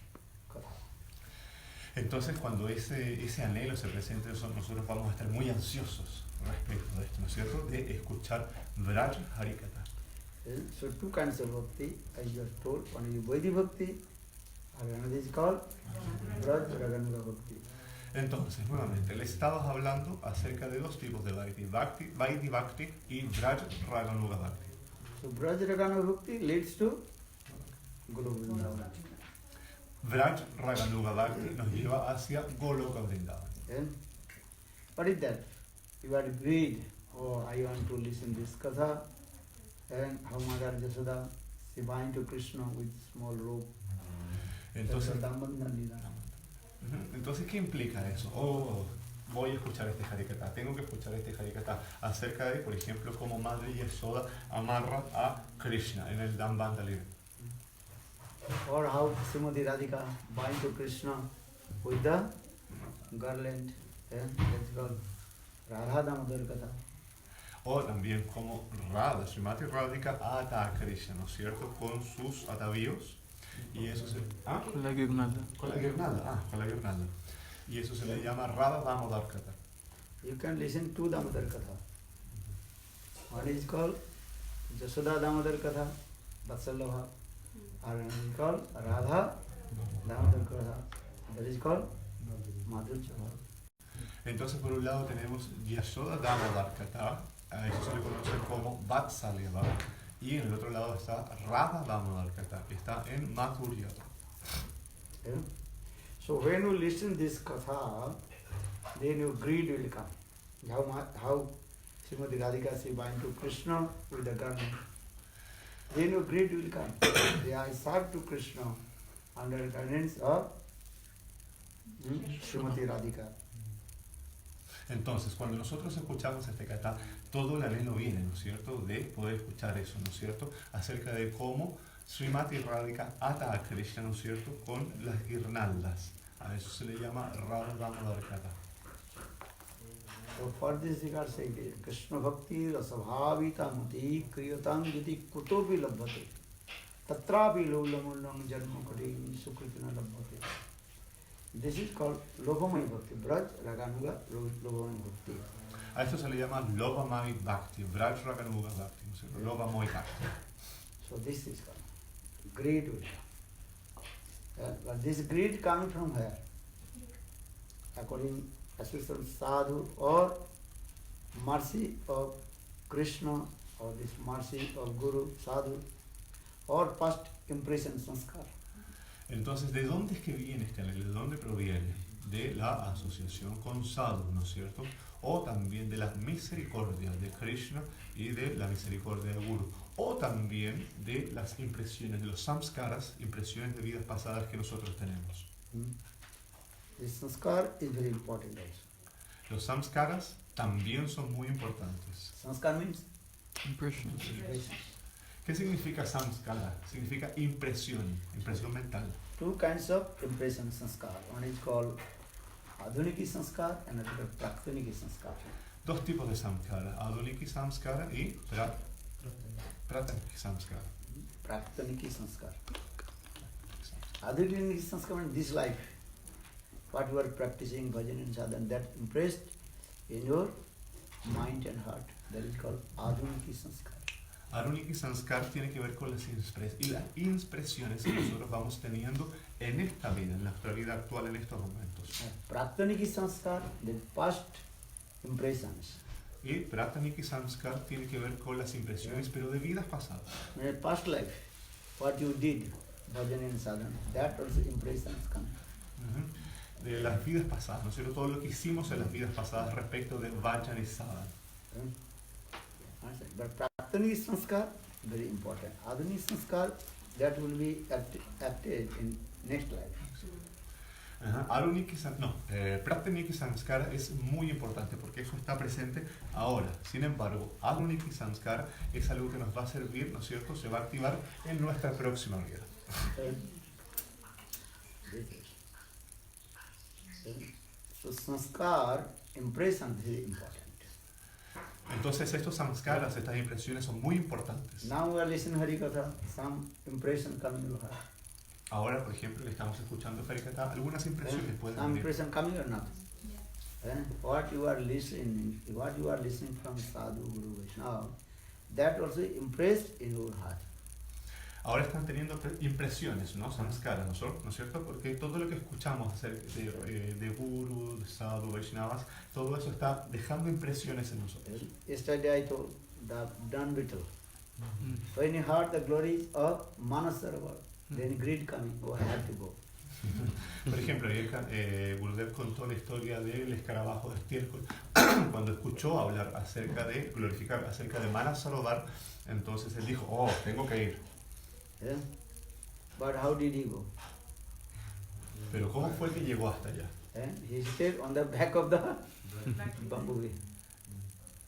Katha. Entonces, cuando ese anhelo se presente, nosotros vamos a estar muy ansiosos respecto de esto, ¿no es cierto?, de escuchar Braj Harikatha. So two kinds of bhakti, as you are told, one is Vaidhi Bhakti, and another is called Braj Raganuga Bhakti. Entonces, nuevamente, le estabas hablando acerca de dos tipos de Vaidhi Bhakti y Braj Raganuga Bhakti. So Braj Raganuga Bhakti leads to Guru Vrindavan. Braj Raganuga Bhakti nos lleva hacia Goloka Vrindavan. What is that? You are greed. Oh, I want to listen this katha. And how Mother Jasoda, she bind to Krishna with small rope. Entonces, Entonces, entonces, ¿qué implica eso? Oh, voy a escuchar este Harikatha, tengo que escuchar este Harikatha acerca de, por ejemplo, cómo Madre Yasoda amarra a Krishna en el Dambandali. or how Srimati Radhika bind to Krishna with the garland. That's called Radha Damodar Katha. O también como Radha, Srimati Radhika ata a Krishna, ¿no es cierto?, con sus atavíos. Y eso se... ¿Ah? Con la guirnalda. Con la guirnalda, con la guirnalda. Y eso se le llama Radha Damodar Katha. You can listen to Damodar Katha. One is called Jasoda Damodar Katha, Vatsalabha. And one is called Radha Damodar Katha. That is called Madhurya. Entonces, por un lado tenemos Yasoda Damodar Katha, a eso se le conoce como Vatsalya. Y en el otro lado está Radha Damodar Katha, está en Madhurya. Yeah? So when you listen this katha, then your greed will come. How Srimati Radhika she bind to Krishna with the garment. Then your greed will come. They are served to Krishna under the guidance of Srimati Radhika. Entonces, cuando nosotros escuchamos este katha, todo el anhelo viene, ¿no es cierto?, de poder escuchar eso, ¿no es cierto?, acerca de cómo Srimati Radhika ata a Krishna, ¿no es cierto?, con las guirnaldas. A eso se le llama Radha Damodar Katha. So for this regard saying Krishna Bhakti Rasabhavita Mati Kriyatam Yati Kutopi Labhate Tatrapi Lolamulam Janma Kati Sukritina Labhate. This is called Lobhamai Bhakti, Braj Raganuga Lobhamai Bhakti. A esto se le llama Lobhamai Bhakti, Braj Raganuga Bhakti, ¿no es cierto?, Lobhamai Bhakti. So this is called greed will come. But this greed coming from where? According to sadhu or mercy of Krishna or this mercy of Guru, sadhu or past impression sanskar. Entonces, ¿de dónde es que viene este anhelo? ¿De dónde proviene? De la asociación con sadhu, ¿no es cierto?, o también de la misericordia de Krishna y de la misericordia de Guru, o también de las impresiones, de los samskaras, impresiones de vidas pasadas que nosotros tenemos. This sanskar is very important also. Los samskaras también son muy importantes. Sanskar means Impressions. impression. ¿Qué significa samskara? Significa impresión, impresión mental. Two kinds of impression sanskar. One is called Adhuniki sanskar and another Praktaniki sanskar. Dos tipos de samskara, Aduniki samskara y Prataniki samskara. Praktaniki sanskar. Adhuniki sanskar means this life. What you are practicing bhajan and sadhana, that impressed in your mind and heart. That is called Adhuniki sanskar. Aduniki samskar tiene que ver con las impresiones que nosotros vamos teniendo en esta vida, en nuestra vida actual, en estos momentos. Praktaniki sanskar, the past impressions. Y Prataniki samskar tiene que ver con las impresiones, pero de vidas pasadas. In a past life, what you did, bhajan and sadhana, that also impressions come. De las vidas pasadas, ¿no es cierto? Todo lo que hicimos en las vidas pasadas respecto de Vajan y Sadhana. But Praktaniki sanskar, very important. Adhuniki sanskar, that will be acted in next life. Ajá. Pratyaniki Samskara es muy importante porque eso está presente ahora. Sin embargo, Aduniki Samskara es algo que nos va a servir, ¿no es cierto? Se va a activar en nuestra próxima vida. So sanskar, impression is important. Entonces estos samskaras, estas impresiones son muy importantes. Now we are listening Harikatha, some impression coming to heart. Ahora, por ejemplo, le estamos escuchando Harikatha, algunas impresiones pueden Some venir. impression coming or not? What you are listening from Sadhu, Guru, Vaishnava, that also impressed in your heart. Ahora están teniendo impresiones, ¿no? Samskaras, ¿no es cierto? Porque todo lo que escuchamos acerca de Guru, de Sadhu, Vaishnavas, todo eso está dejando impresiones en nosotros. Yesterday I told the done Vittal. When you heard the glories of Manasarava, then greed coming, oh, I have to go. Por ejemplo, Gurudev contó la historia del escarabajo de estiércol. Cuando escuchó hablar acerca de glorificar, acerca de Manasarovar, entonces él dijo, oh, tengo que ir. Yeah? But how did he go? Pero ¿cómo fue que llegó hasta allá? He stayed on the back of the bamboo.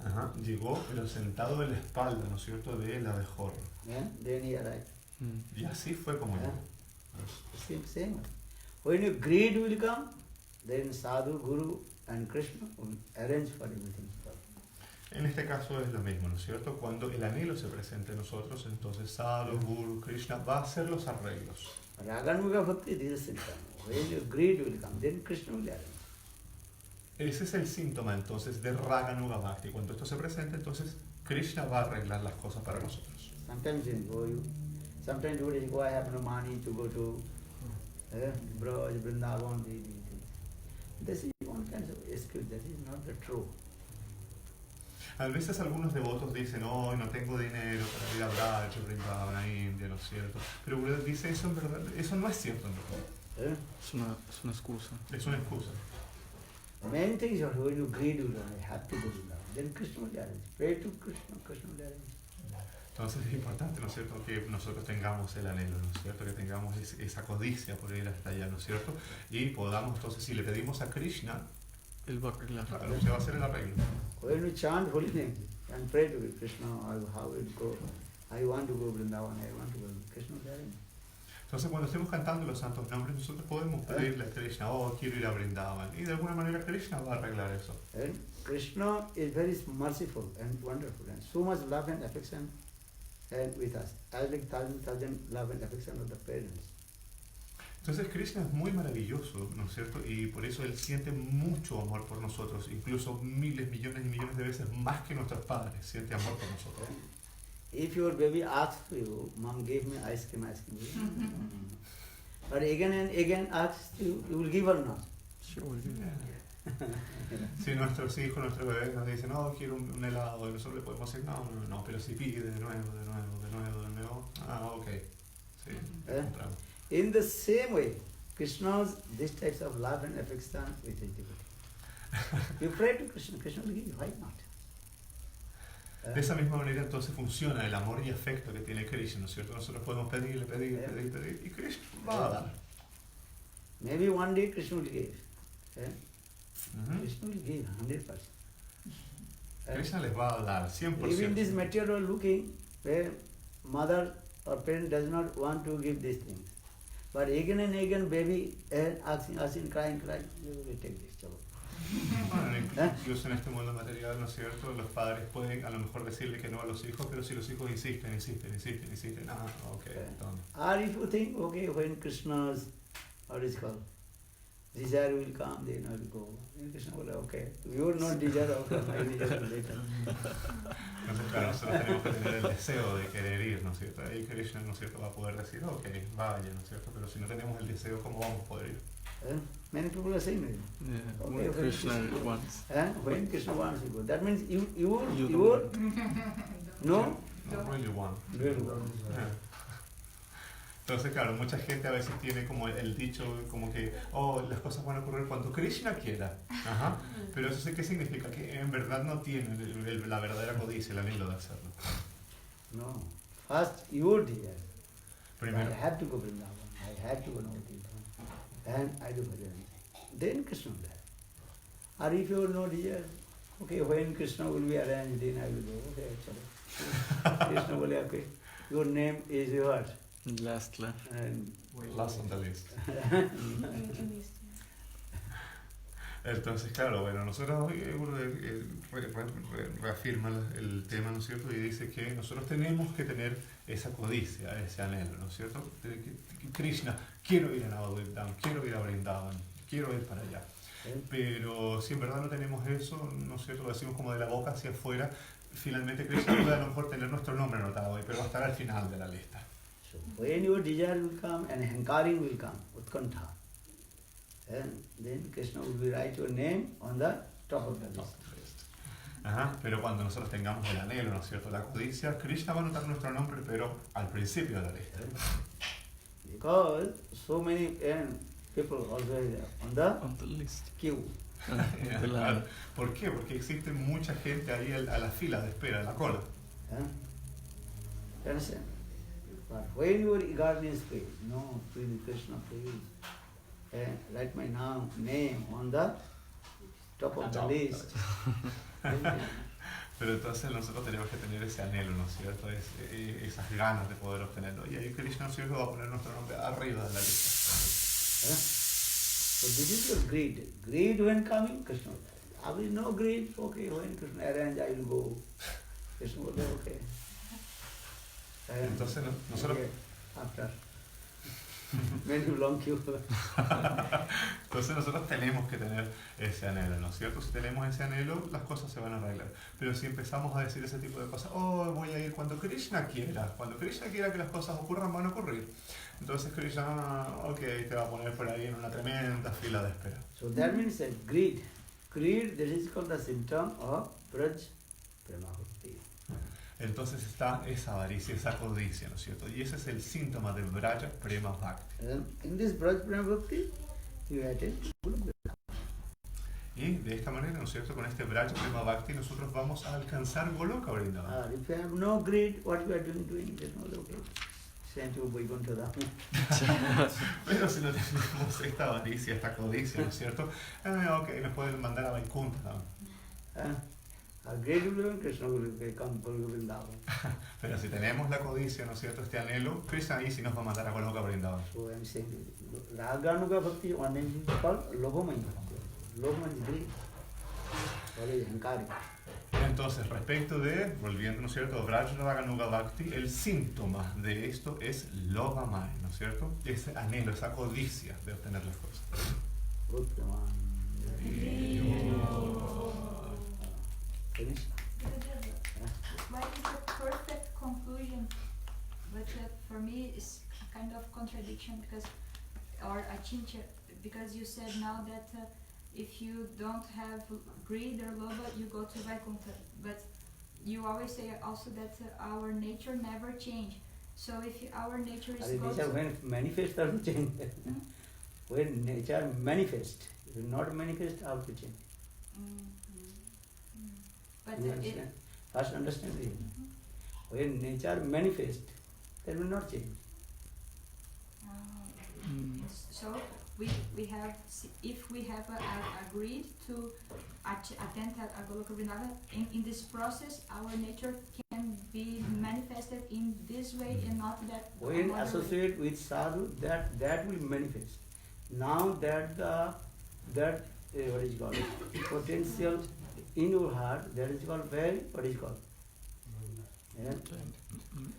Ajá. Llegó pero sentado en la espalda, ¿no es cierto?, de la abejorra. Then he arrived. Y así fue como llegó. Same. When your greed will come, then Sadhu, Guru and Krishna will arrange for everything. En este caso es lo mismo, ¿no es cierto? Cuando el anhelo se presenta en nosotros, entonces Sadhu, Guru, Krishna va a hacer los arreglos. Raganuga Bhakti, this is symptom. When your greed will come, then Krishna will arrange. Ese es el síntoma entonces de Raganuga Bhakti. Cuando esto se presenta, entonces Krishna va a arreglar las cosas para nosotros. Sometimes you will go, I have no money to go to Braj, Vrindavan. This is one kind of excuse, that is not the true. A veces algunos devotos dicen, oh, no tengo dinero para ir a Braj, Vrindavan, a India, ¿no es cierto? Pero Gurudev dice, eso en verdad, eso no es cierto en verdad. Es una excusa. Es una excusa. Main thing is when you greed will come, I have to go to Vrindavan. Then Krishna will arrange. Pray to Krishna, Krishna will arrange. Entonces es importante, ¿no es cierto?, que nosotros tengamos el anhelo, ¿no es cierto?, que tengamos esa codicia por ir hasta allá, ¿no es cierto?, y podamos, entonces, si le pedimos a Krishna, Él va a arreglar. claro, se va a hacer el arreglo. When we chant holy name and pray to Krishna, how will go? I want to go Vrindavan, I want to go. Krishna will arrange. Entonces cuando estemos cantando los santos nombres, nosotros podemos pedirle a Krishna, oh, quiero ir a Vrindavan, y de alguna manera Krishna va a arreglar eso. And Krishna is very merciful and wonderful and so much love and affection with us, as like thousand love and affection of the parents. Entonces Krishna es muy maravilloso, ¿no es cierto? Y por eso Él siente mucho amor por nosotros, incluso miles, millones y millones de veces más que nuestros padres, siente amor por nosotros. If your baby asks you, Mom gave me ice cream. But again and again asks you, you will give or not? Sure. Si nuestros hijos, nuestros bebés nos dicen, no, quiero un helado, y nosotros le podemos decir, no, pero si pide de nuevo, ok, sí, encontramos. In the same way, Krishna's these types of love and affection with his devotee. You pray to Krishna, Krishna will give you, why not? De esa misma manera entonces funciona el amor y afecto que tiene Krishna, ¿no es cierto? Nosotros podemos pedir, y Krishna va a dar. Maybe one day Krishna will give. Krishna will give 100%. Krishna les va a dar 100%. Even this material looking, where mother or parent does not want to give these things. But again and again baby asking, crying, you will take this job. Bueno, incluso en este mundo material, ¿no es cierto?, los padres pueden a lo mejor decirle que no a los hijos, pero si los hijos insisten, ok, toma. Or if you think, okay, when Krishna's, what is called, desire will come, then I will go. And Krishna will, okay, you will not desire, okay, my desire will later. Entonces, claro, nosotros tenemos que tener el deseo de querer ir, ¿no es cierto? Ahí Krishna, ¿no es cierto?, va a poder decir, ok, vaya, ¿no es cierto? Pero si no tenemos el deseo, ¿cómo vamos a poder ir? Many people are saying, Yeah, okay, when Krishna wants. when Krishna wants you go. That means you don't would, want. no? No really want. Really want. Entonces, claro, mucha gente a veces tiene como el dicho como que, oh, las cosas van a ocurrir cuando Krishna quiera. Ajá. Pero eso sí que significa que en verdad no tiene la verdadera codicia, el anhelo de hacerlo. No. First, your desire. Primero, I have to go Vrindavan. I have to go Navadvipa. and I do bhajan. Then Krishna will have. Or if you have no desire, okay, when Krishna will be arranged, then I will go. Okay, chalo. Krishna will have, okay, your name is yours. Lastly. And Last on the list. In this, Entonces, claro, bueno, nosotros reafirma el tema, ¿no es cierto? Y dice que nosotros tenemos que tener esa codicia, ese anhelo, ¿no es cierto? Krishna, quiero ir a Navadvipam, quiero ir a Vrindavan, quiero ir para allá. Pero si en verdad no tenemos eso, ¿no es cierto? Lo decimos como de la boca hacia afuera, finalmente Krishna puede a lo mejor tener nuestro nombre anotado ahí, pero va a estar al final de la lista. so when your desire will come and hankaring will come, utkantha, and then Krishna will be write your name on the top of the list. Ajá, pero cuando nosotros tengamos el anhelo, ¿no es cierto? La codicia, Krishna va a anotar nuestro nombre, pero al principio de la lista. Because so many people also on the On the list. queue. De la- Claro. ¿Por qué? Porque existe mucha gente ahí a la fila de espera, a la cola. You understand? But when your eagerness fails, no, please Krishna, please, write my name on the top of the Top. list. Pero entonces nosotros tenemos que tener ese anhelo, ¿no es cierto? Esas ganas de poder obtenerlo. Y ahí Krishna, ¿no es cierto?, va a poner nuestro nombre arriba de la lista. So this is your greed. Greed when coming, Krishna will say. There is no greed, okay, when Krishna arrange, I will go. Krishna will say, okay. And Entonces nosotros... okay, after many long queue. Entonces nosotros tenemos que tener ese anhelo, ¿no es cierto? Si tenemos ese anhelo, las cosas se van a arreglar. Pero si empezamos a decir ese tipo de cosas, oh, voy a ir cuando Krishna quiera que las cosas ocurran, van a ocurrir. Entonces Krishna, ok, te va a poner por ahí en una tremenda fila de espera. So that means that greed. Greed, that is called the symptom of Braj Prema Bhakti. Entonces está esa avaricia, esa codicia, ¿no es cierto? Y ese es el síntoma del Braja Prema Bhakti. And in this Braj Prema Bhakti, you attend Guru. Y de esta manera, ¿no es cierto? Con este Braja Prema Bhakti nosotros vamos a alcanzar Goloka Vrindavan. If you have no greed, what you are doing, then all okay. Send you Vaikuntha Dham. Pero si no tenemos esta avaricia, esta codicia, ¿no es cierto? Ok, nos pueden mandar a Vaikuntha. A great will Krishna will come to Vrindavan. Pero si tenemos la codicia, ¿no es cierto? Este anhelo, Krishna ahí sí nos va a mandar a Goloka Vrindavan. So I am saying, Raganuga Bhakti, one name is called Lobhamaya. Lobhamaya is greed. What is Hankari? Entonces, respecto de, volviendo, ¿no es cierto? Vrajraganuga Bhakti, el síntoma de esto es Lobhamaya, ¿no es cierto? Ese anhelo, esa codicia de obtener las cosas. Finish? What is the perfect conclusion? But for me, it's a kind of contradiction because, or a chincha, because you said now that if you don't have greed or lobha, you go to Vaikuntha. But you always say also that our nature never change. So if our nature is Nature when manifest, how to change? When nature manifest, if you not manifest, how to change? But You understand? First understand it. When nature manifest, that will not change. So we have, if we have agreed to attend a Goloka Vrindavan, in this process our nature can be manifested in this way and not that. When another associate with sadhu, that will manifest. Now that what is called potential in your heart, that is called very, what is called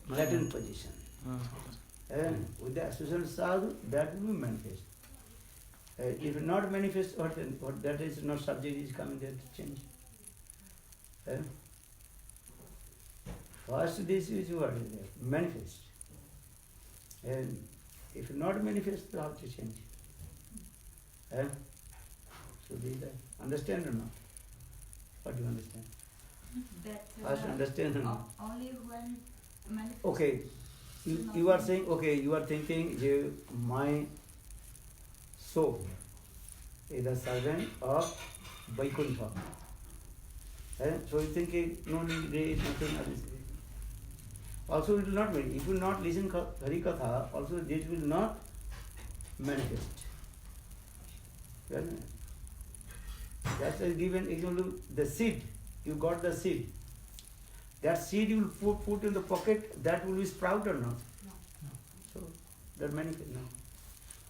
latent position. And with the association sadhu, that will be manifest. If not manifest, what that is not subject is coming there to change. First this is what is there, manifest. And if not manifest, how to change? So these are, understand or not? What do you understand? that First understand or not? only when manifest. Okay, you are saying, okay, you are thinking, my soul is a servant of Vaikuntha. So you think, no need, nothing else. Also it will not manifest. If you not listen Hari Katha, also this will not manifest. That's a given example. The seed, you got the seed. That seed you will put in the pocket, that will be sprout or not? No. So that manifest now.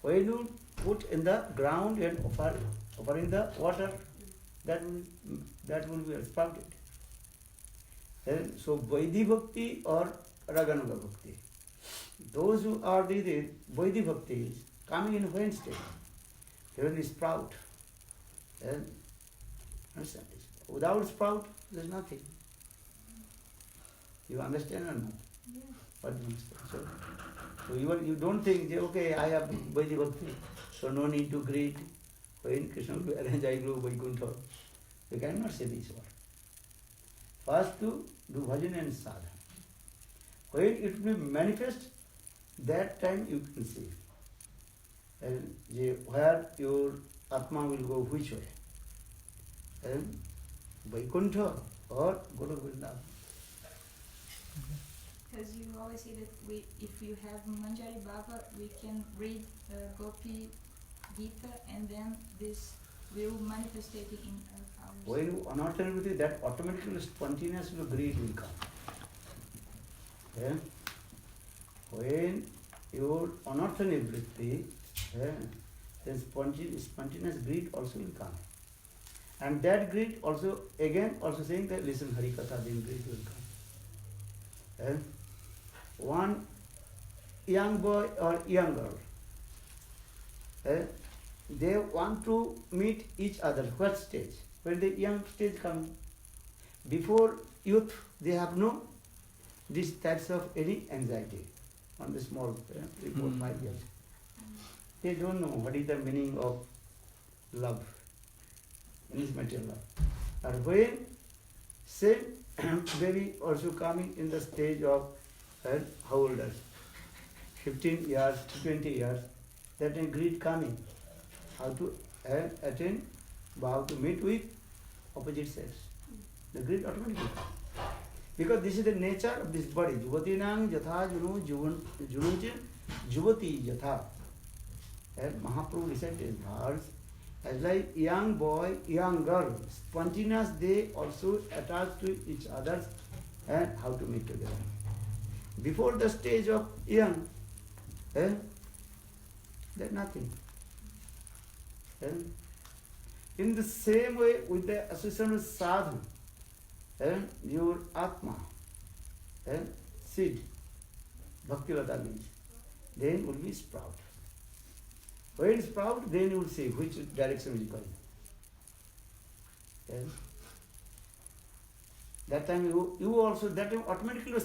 When you put in the ground and offering the water, that will be sprouted. And so Vaidhi Bhakti or Raganuga Bhakti. Those who are the Vaidhi Bhakti is coming in when state? They will sprout. And understand this. Without sprout, there is nothing. You understand or not? Yeah. What you understand? So you don't think, okay, I have Vaidhi Bhakti, so no need to greet. When Krishna will arrange, I go Vaikuntha. You cannot say this word. First to do bhajan and sadhana. When it will manifest, that time you can see. And where your Atma will go which way. And Vaikuntha or go to Vrindavan. Because you always say that if you have Manjari Baba, we can read Gopi Gita and then this will manifest it in our house. When you unaltered with it, that automatically spontaneous greed will come. When you unearthen everything, then spontaneous greed also will come. And that greed also, again, also saying that listen Hari Katha, then greed will come. One young boy or young girl, they want to meet each other. What stage? When the young stage comes, before youth, they have no these types of any anxiety on the small 3, 4, 5 years. They don't know what is the meaning of love, in this material love. And when same baby also coming in the stage of how old is 15 years, 20 years, that is greed coming. How to attain, how to meet with opposite sex. The greed automatically comes. Because this is the nature of this body. Juvatinang jatha jununche juvati jatha. And Mahaprabhu recited his verse as like young boy, young girl, spontaneous, they also attach to each other and how to meet together. Before the stage of young, there's nothing. In the same way, with the association with sadhu, your atma, seed, bhaktivata means, then will be sprout. When sprout, then you will see which direction is going. That time you also, that time automatically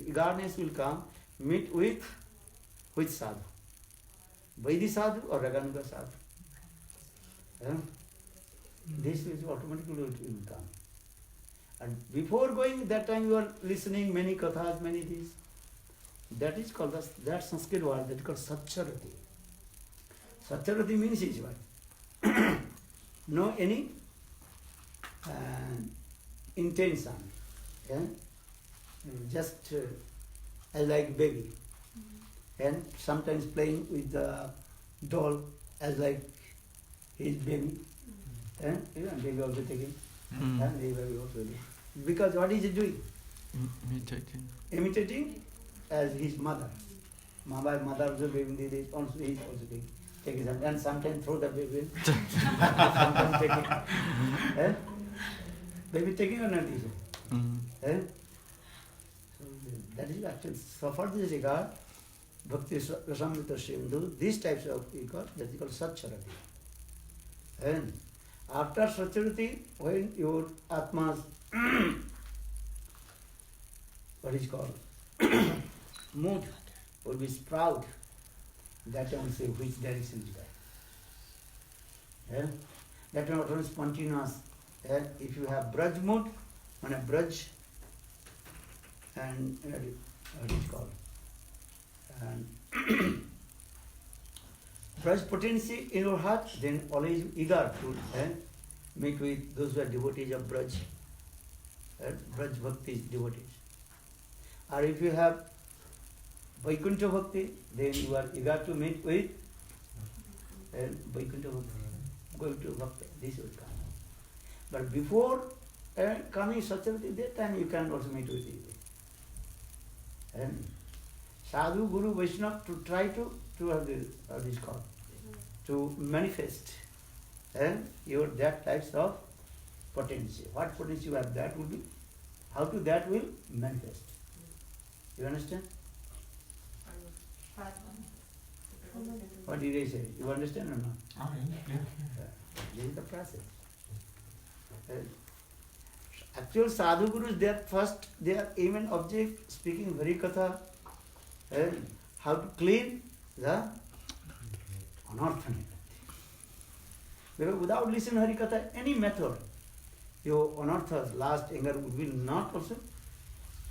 eagerness will come, meet with which sadhu? Vaidhi sadhu or Raganuga sadhu? This is automatically it will come. And before going, that time you are listening many kathas, many things. That is called, that Sanskrit word, that is called Satcharati. Satcharati means is what? No any intention. Just as like baby. And sometimes playing with the doll as like his baby. And baby also taking. And baby also doing. Because what is he doing? Imitating. Imitating as his mother. My mother also baby did it, also he is also taking some, and sometimes throw the baby. Sometimes taking. Baby taking or not taking? So that is actually, so for this regard, Bhakti Rasamrita Sindhu, these types of regard, that is called Satcharati. And after Satcharati, when your Atma's, what is called, mood will be sprout, that I will say which direction is going. That will not spontaneous. If you have Braj mood, on a Braj, and what is called, and Braj potency in your heart, then always eager to meet with those who are devotees of Braj, Braj Bhakti devotees. Or if you have Vaikuntha Bhakti, then you are eager to meet with and Vaikuntha going to Bhakta, this will come. But before coming Satyavati, that time you can also meet with it. And Sadhu, Guru, Vaishnava to try to have this call, to manifest your that types of potential. What potential you have, that will be, how to that will manifest. You understand? What did I say? You understand or not? Ah, yeah. This is the process. Actual sadhu gurus, their aim and object, speaking Harikatha, and how to clean the anartha. Because without listening Harikatha, any method, your anarthas, last anger will not also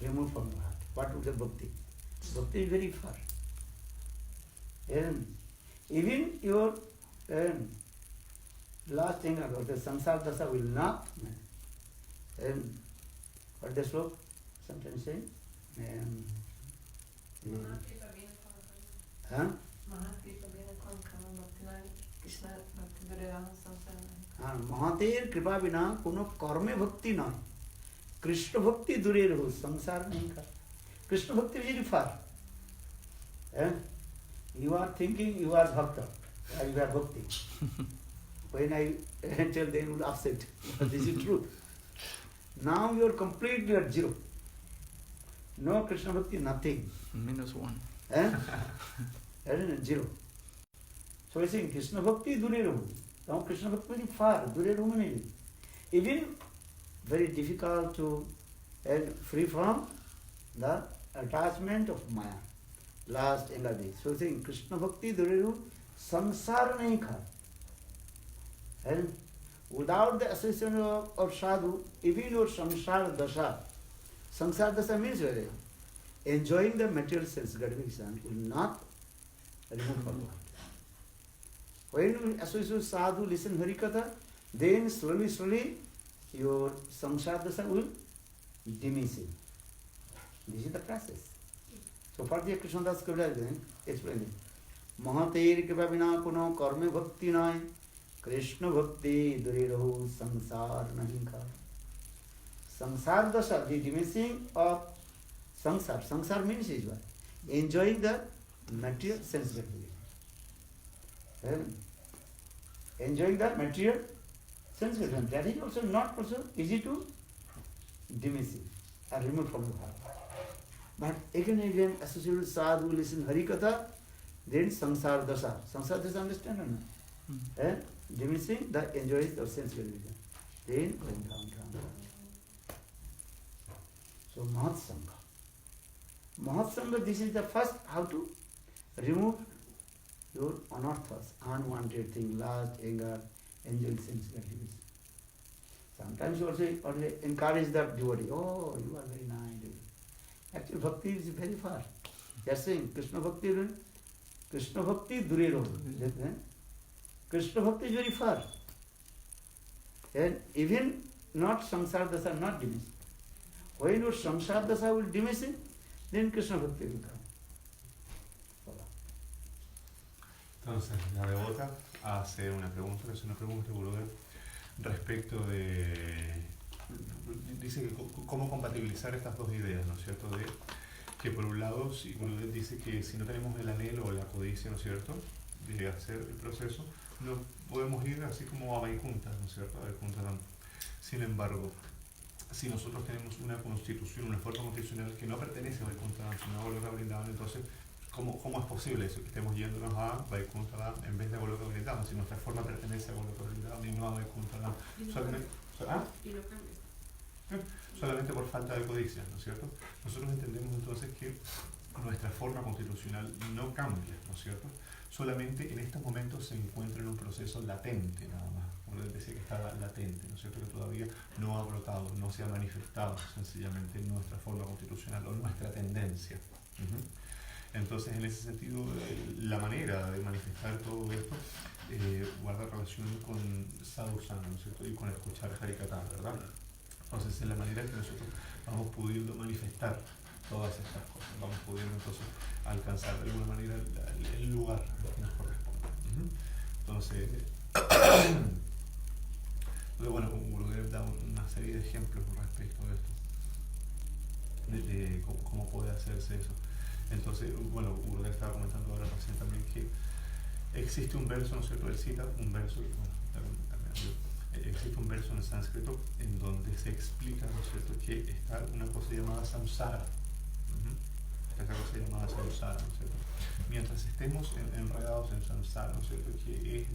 removed from your heart. What would the bhakti? Bhakti is very far. And even your last anger or the samsara dasa will not. And what the sloka sometimes saying? Huh? महातेर कृपा बिना कोनो कर्मे भक्ति न कृष्ण भक्ति दूरे रहो संसार नहीं का कृष्ण भक्ति very far. You are thinking you are bhakta, you are bhakti. When I tell them, you will upset. This is truth. Now you are completely at zero. No Krishna bhakti, nothing. -1. Zero. So I say Krishna bhakti dure rahu. Now Krishna bhakti very far, dure rahu nahi. Even very difficult to free from the attachment of Maya. Last Engadi. So saying Krishna bhakti dure rahu, samsara nahi kha. And without the association of sadhu, even your samsara dasha means very enjoying the material sense gratification will not remove from heart. When you associate with sadhu, listen Harikatha, then slowly your samsara dasha will diminish. This is the process. So further Krishnadas Kaviraj is explaining. Mahater kripa bina kuno karme bhakti nai Krishna bhakti dure rahu samsar nahi ka. Samsara dasha, the diminishing of samsara. Samsara means is what? Enjoying the material sense gratification. Enjoying the material sense gratification. That is also not also easy to diminish or remove from the heart. But again, associated with sadhu, listen Harikatha, then samsara dasha. Samsara dasha, understand or not? Diminishing the enjoys of sense gratification. Then going down. So Mahatsangha. Mahatsangha, this is the first how to remove your anarthas, unwanted thing, lust, anger, enjoying sense gratification. Sometimes you also encourage the devotee, oh, you are very nice. Actually, bhakti is very far. They are saying Krishna bhakti dure raho. Krishna bhakti is very far. And even not samsara dasha, not diminish. When your samsara dasha will diminish, then Krishna bhakti will come. Entonces, la devota hace una pregunta, que es una pregunta, Gurudev, respecto de... Dice que cómo compatibilizar estas dos ideas, ¿no es cierto? De que por un lado, Gurudev dice que si no tenemos el anhelo o la codicia, ¿no es cierto?, de hacer el proceso, no podemos ir así como a Vaikuntha, ¿no es cierto?, a Vaikuntha. Sin embargo, si nosotros tenemos una constitución, una forma constitucional que no pertenece a Vaikuntha, sino a Goloka Vrindavan, entonces, ¿cómo es posible eso? Que estemos yéndonos a Vaikuntha en vez de a Goloka Vrindavan, si nuestra forma pertenece a Goloka Vrindavan y no a Vaikuntha. Solamente por falta de codicia, ¿no es cierto? Nosotros entendemos entonces que nuestra forma constitucional no cambia, ¿no es cierto? Solamente en estos momentos se encuentra en un proceso latente nada más. Uno decía que está latente, ¿no es cierto? Que todavía no ha brotado, no se ha manifestado sencillamente nuestra forma constitucional o nuestra tendencia. Entonces, en ese sentido, la manera de manifestar todo esto guarda relación con sadhusanga, ¿no es cierto? Y con escuchar Harikatha, ¿verdad? Entonces, es la manera que nosotros vamos pudiendo manifestar todas estas cosas, vamos pudiendo entonces alcanzar de alguna manera el lugar que nos corresponde. Entonces, Entonces, bueno, Gurudev da una serie de ejemplos respecto a esto, de cómo puede hacerse eso. Entonces, bueno, Gurudev estaba comentando ahora recién también que existe un verso, ¿no es cierto? Él cita un verso, existe un verso en sánscrito en donde se explica, ¿no es cierto?, que está una cosa llamada samsara. Esta cosa llamada samsara, ¿no es cierto? Mientras estemos enredados en samsara, ¿no es cierto?, que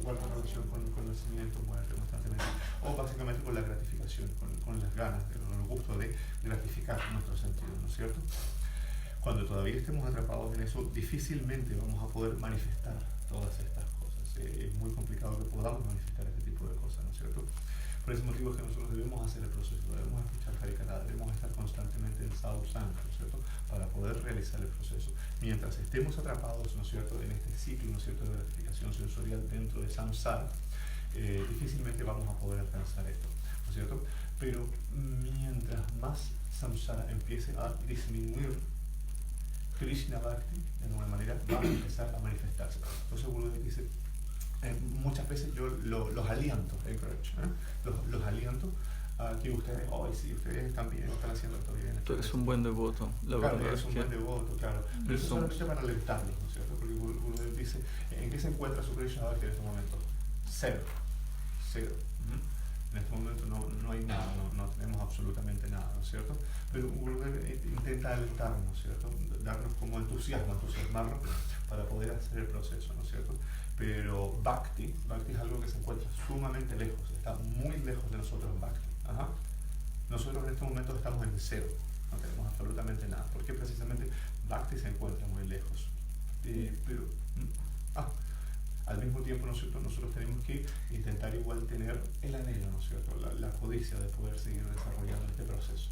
guarda relación con nacimiento, muerte constantemente, o básicamente con la gratificación, con las ganas, con el gusto de gratificar nuestros sentidos, ¿no es cierto? Cuando todavía estemos atrapados en eso, difícilmente vamos a poder manifestar todas estas cosas. Es muy complicado que podamos manifestar este tipo de cosas, ¿no es cierto? Por ese motivo es que nosotros debemos hacer el proceso, debemos escuchar Harikatha, debemos estar constantemente en sadhusanga, ¿no es cierto?, para poder realizar el proceso. Mientras estemos atrapados, ¿no es cierto?, en este ciclo, ¿no es cierto?, de gratificación sensorial dentro de samsara, difícilmente vamos a poder alcanzar esto, ¿no es cierto? Pero mientras más samsara empiece a disminuir, Krishna Bhakti, de alguna manera, va a empezar a manifestarse. Entonces Gurudev dice, muchas veces yo los aliento, los aliento a que ustedes, sí, ustedes también están haciendo esto bien. Tú eres un buen devoto, la claro, verdad eres es un que... buen devoto, claro. Pero eso solamente para alentarlos, ¿no es cierto? Porque Gurudev dice, ¿en qué se encuentra su Krishna Bhakti en este momento? Cero. En este momento no hay nada, no tenemos absolutamente nada, ¿no es cierto? Pero Gurudev intenta alentarnos, ¿no es cierto? Darnos como entusiasmarnos para poder hacer el proceso, ¿no es cierto? Pero Bhakti es algo que se encuentra sumamente lejos, está muy lejos de nosotros, Bhakti. Nosotros en este momento estamos en cero, no tenemos absolutamente nada, porque precisamente Bhakti se encuentra muy lejos. Pero al mismo tiempo, ¿no es cierto?, nosotros tenemos que intentar igual tener el anhelo, ¿no es cierto?, la codicia de poder seguir desarrollando este proceso.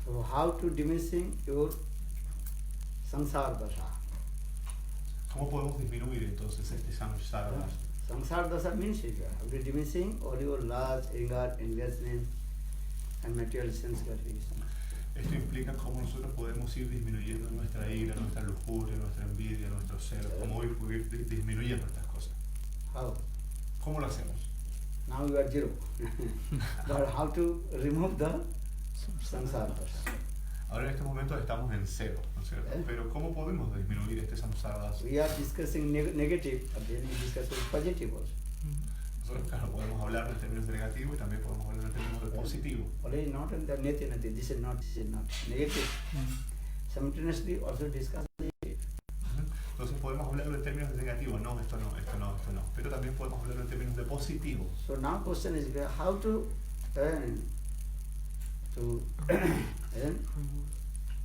So how to diminishing your samsara dasha? ¿Cómo podemos disminuir entonces este samsara dasha? Samsara dasha means how to diminishing all your lust, anger, investment and material sense gratification. Esto implica cómo nosotros podemos ir disminuyendo nuestra ira, nuestra lujuria, nuestra envidia, nuestros celos, cómo ir disminuyendo estas cosas. How? ¿Cómo lo hacemos? Now you are zero. But how to remove the samsara dasha? Ahora en este momento estamos en cero, ¿no es cierto? Pero ¿cómo podemos disminuir este samsara dasha? We are discussing negative, but then we discuss positive also. Nosotros, claro, podemos hablar en términos de negativo y también podemos hablar en términos de positivo. Already not in the negative, this is not negative. Simultaneously also discuss negative. Entonces podemos hablarlo en términos de negativo, no, esto no. Pero también podemos hablarlo en términos de positivo. So now question is how to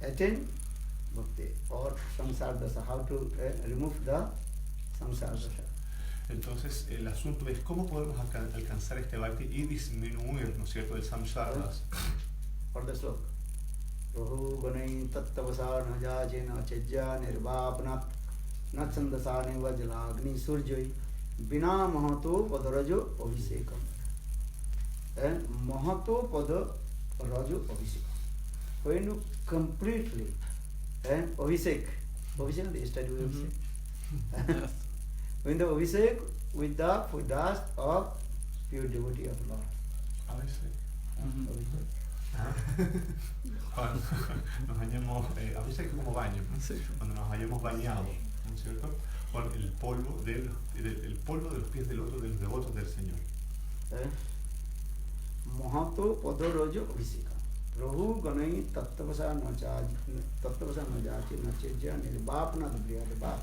attain bhakti or samsara dasha, how to remove the samsara dasha. Entonces el asunto es cómo podemos alcanzar este bhakti y disminuir, ¿no es cierto?, el samsara dasha. For the sloka. Rohu ganai tattavasa naja jena chajya nirvapnat nachandasa neva jalagni surjoi bina mahato padarajo abhisekam. And mahato padarajo abhisekam. When you completely and abhisek is the study of abhisek. When the abhisek with the food dust of pure devotee of Lord. Abhisek. Cuando nos hayamos, a veces es como baño, ¿no? Sí. Cuando nos hayamos bañado, ¿no es cierto?, con el polvo de los pies del loto de los devotos del Señor. Mahato padarajo abhiseka. Prabhu ganai tattavasa najachi nachejya nirvapna dhriyadva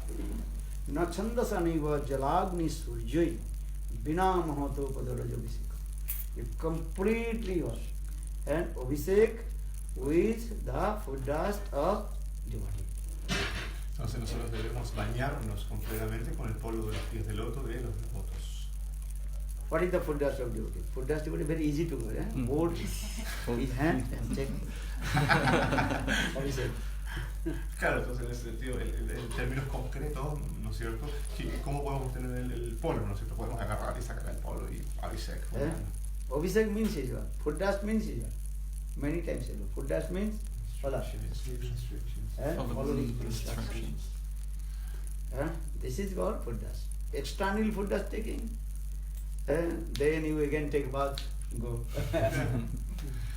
nachandasa niva jalagni surjai bina mahato padarajo abhiseka. You completely wash and abhisek with the food dust of devotee. Entonces nosotros debemos bañarnos completamente con el polvo de los pies del loto de los devotos. What is the food dust of devotee? Food dust devotee very easy to go. Hold his hand and check. Abhisek. Claro, entonces en ese sentido, en términos concretos, ¿no es cierto?, ¿cómo podemos obtener el polvo, ¿no es cierto? Podemos agarrar y sacar el polvo y abhisek. Abhisek means food dust means many times food dust means follow. Following instructions. This is called food dust. external food is taking, then you again take bath, go.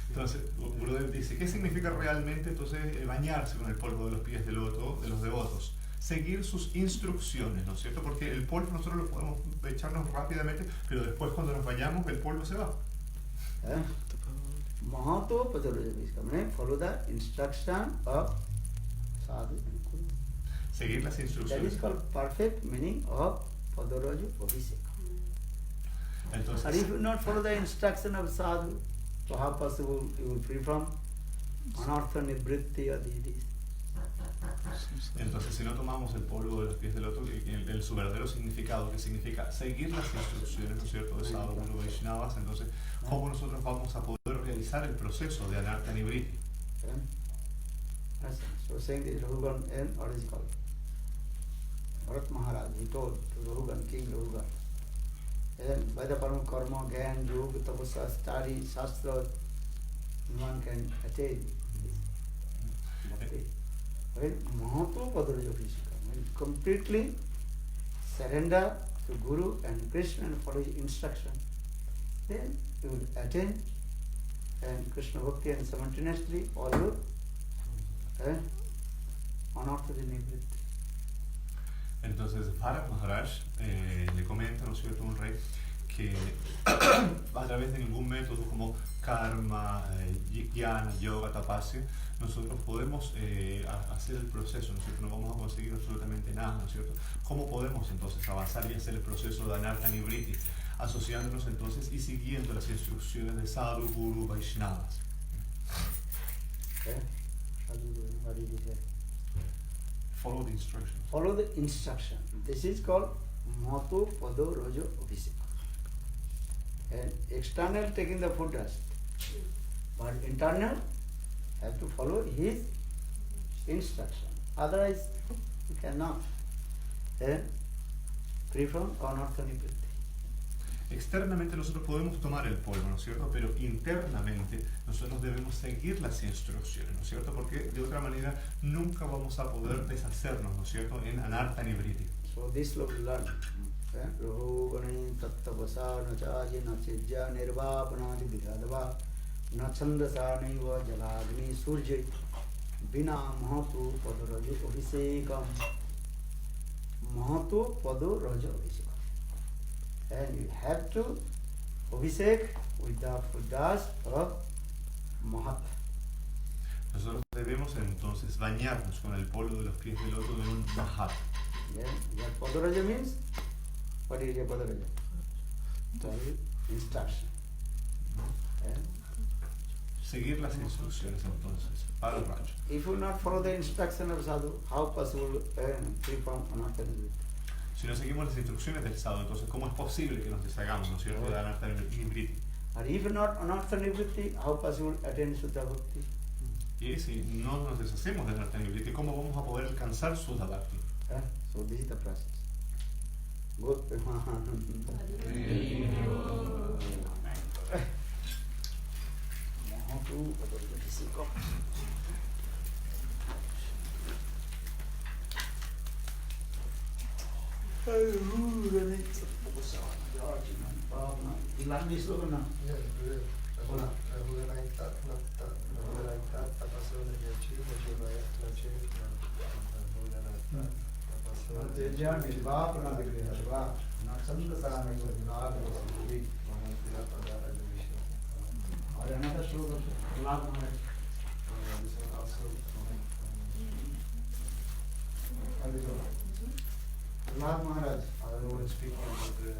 Entonces, Gurudev dice, ¿qué significa realmente entonces bañarse con el polvo de los pies de loto de los devotos? Seguir sus instrucciones, ¿no es cierto? Porque el polvo nosotros lo podemos echarnos rápidamente, pero después cuando nos bañamos el polvo se va. Mahato Padaraja Abhiseka, follow the instruction of sadhu and guru. Seguir las That instrucciones. is called perfect meaning of Padaraja Abhiseka. And Entonces, if you not follow the instruction of sadhu, so how possible you will free from anartha nivritti adidis? entonces, si no tomamos el polvo de los pies del loto, su verdadero significado, que significa seguir las instrucciones, ¿no es cierto?, de Sadhu, Guru, Vaishnavas, entonces, ¿cómo nosotros vamos a poder realizar el proceso de Anartha Nivritti? So saying this Rahugan and what is it called? Bharat Maharaj, he told to Rahugan, King Rahugan, and by the Param Karma, Gyan, Yoga, Tapasya, study, Shastra, one can attain this. Bhakti. When Mahato Padaraja Abhiseka, when completely surrender to Guru and Krishna and follow his instruction, then you will attain and Krishna Bhakti and simultaneously all your anartha nivritti. Entonces, Bharat Maharaj le comenta, ¿no es cierto?, a un rey que a través de ningún método como karma, jnana, yoga, tapasya, nosotros podemos hacer el proceso, ¿no es cierto? No vamos a conseguir absolutamente nada, ¿no es cierto? ¿Cómo podemos entonces avanzar y hacer el proceso de Anartha Nivritti? Asociándonos entonces y siguiendo las instrucciones de Sadhu, Guru, Vaishnavas. What did he say? Follow the instructions. Follow the instruction. This is called Mahato Padaraja Abhiseka. And external taking the food dust, but internal have to follow his instruction. Otherwise, you cannot free from anartha nivritti. Externamente nosotros podemos tomar el polvo, ¿no es cierto? Pero internamente nosotros debemos seguir las instrucciones, ¿no es cierto? Porque de otra manera nunca vamos a poder deshacernos, ¿no es cierto?, en Anartha Nivritti. So this love learn. Rohogani tattavasa nachaji nachijya nirvapanadi vidhadava nachandasa naiva jalagni surjay bina mahato padaraja abhisekam. Mahato padaraja abhisekam. And you have to abhisek with the food dust of Mahat. Nosotros debemos entonces bañarnos con el polvo de los pies del loto de un Mahat. Yeah, what Padaraja means? What is a Padaraja? Instruction. Yeah. Seguir las instrucciones entonces, para el rancho. If you not follow the instruction of sadhu, how possible free from anartha nivritti? Si no seguimos las instrucciones del Sadhu, entonces ¿cómo es posible que nos deshagamos, ¿no es cierto?, de Anartha Nivritti? And if not anartha nivritti, how possible attain Shuddha Bhakti? Y si no nos deshacemos de Anartha Nivritti, ¿cómo vamos a poder alcanzar Shuddha Bhakti? So this is the process. Good. Ilan slogan na? Another slogan, Prahlad Maharaj. Prahlad Maharaj. I don't know when speaking about the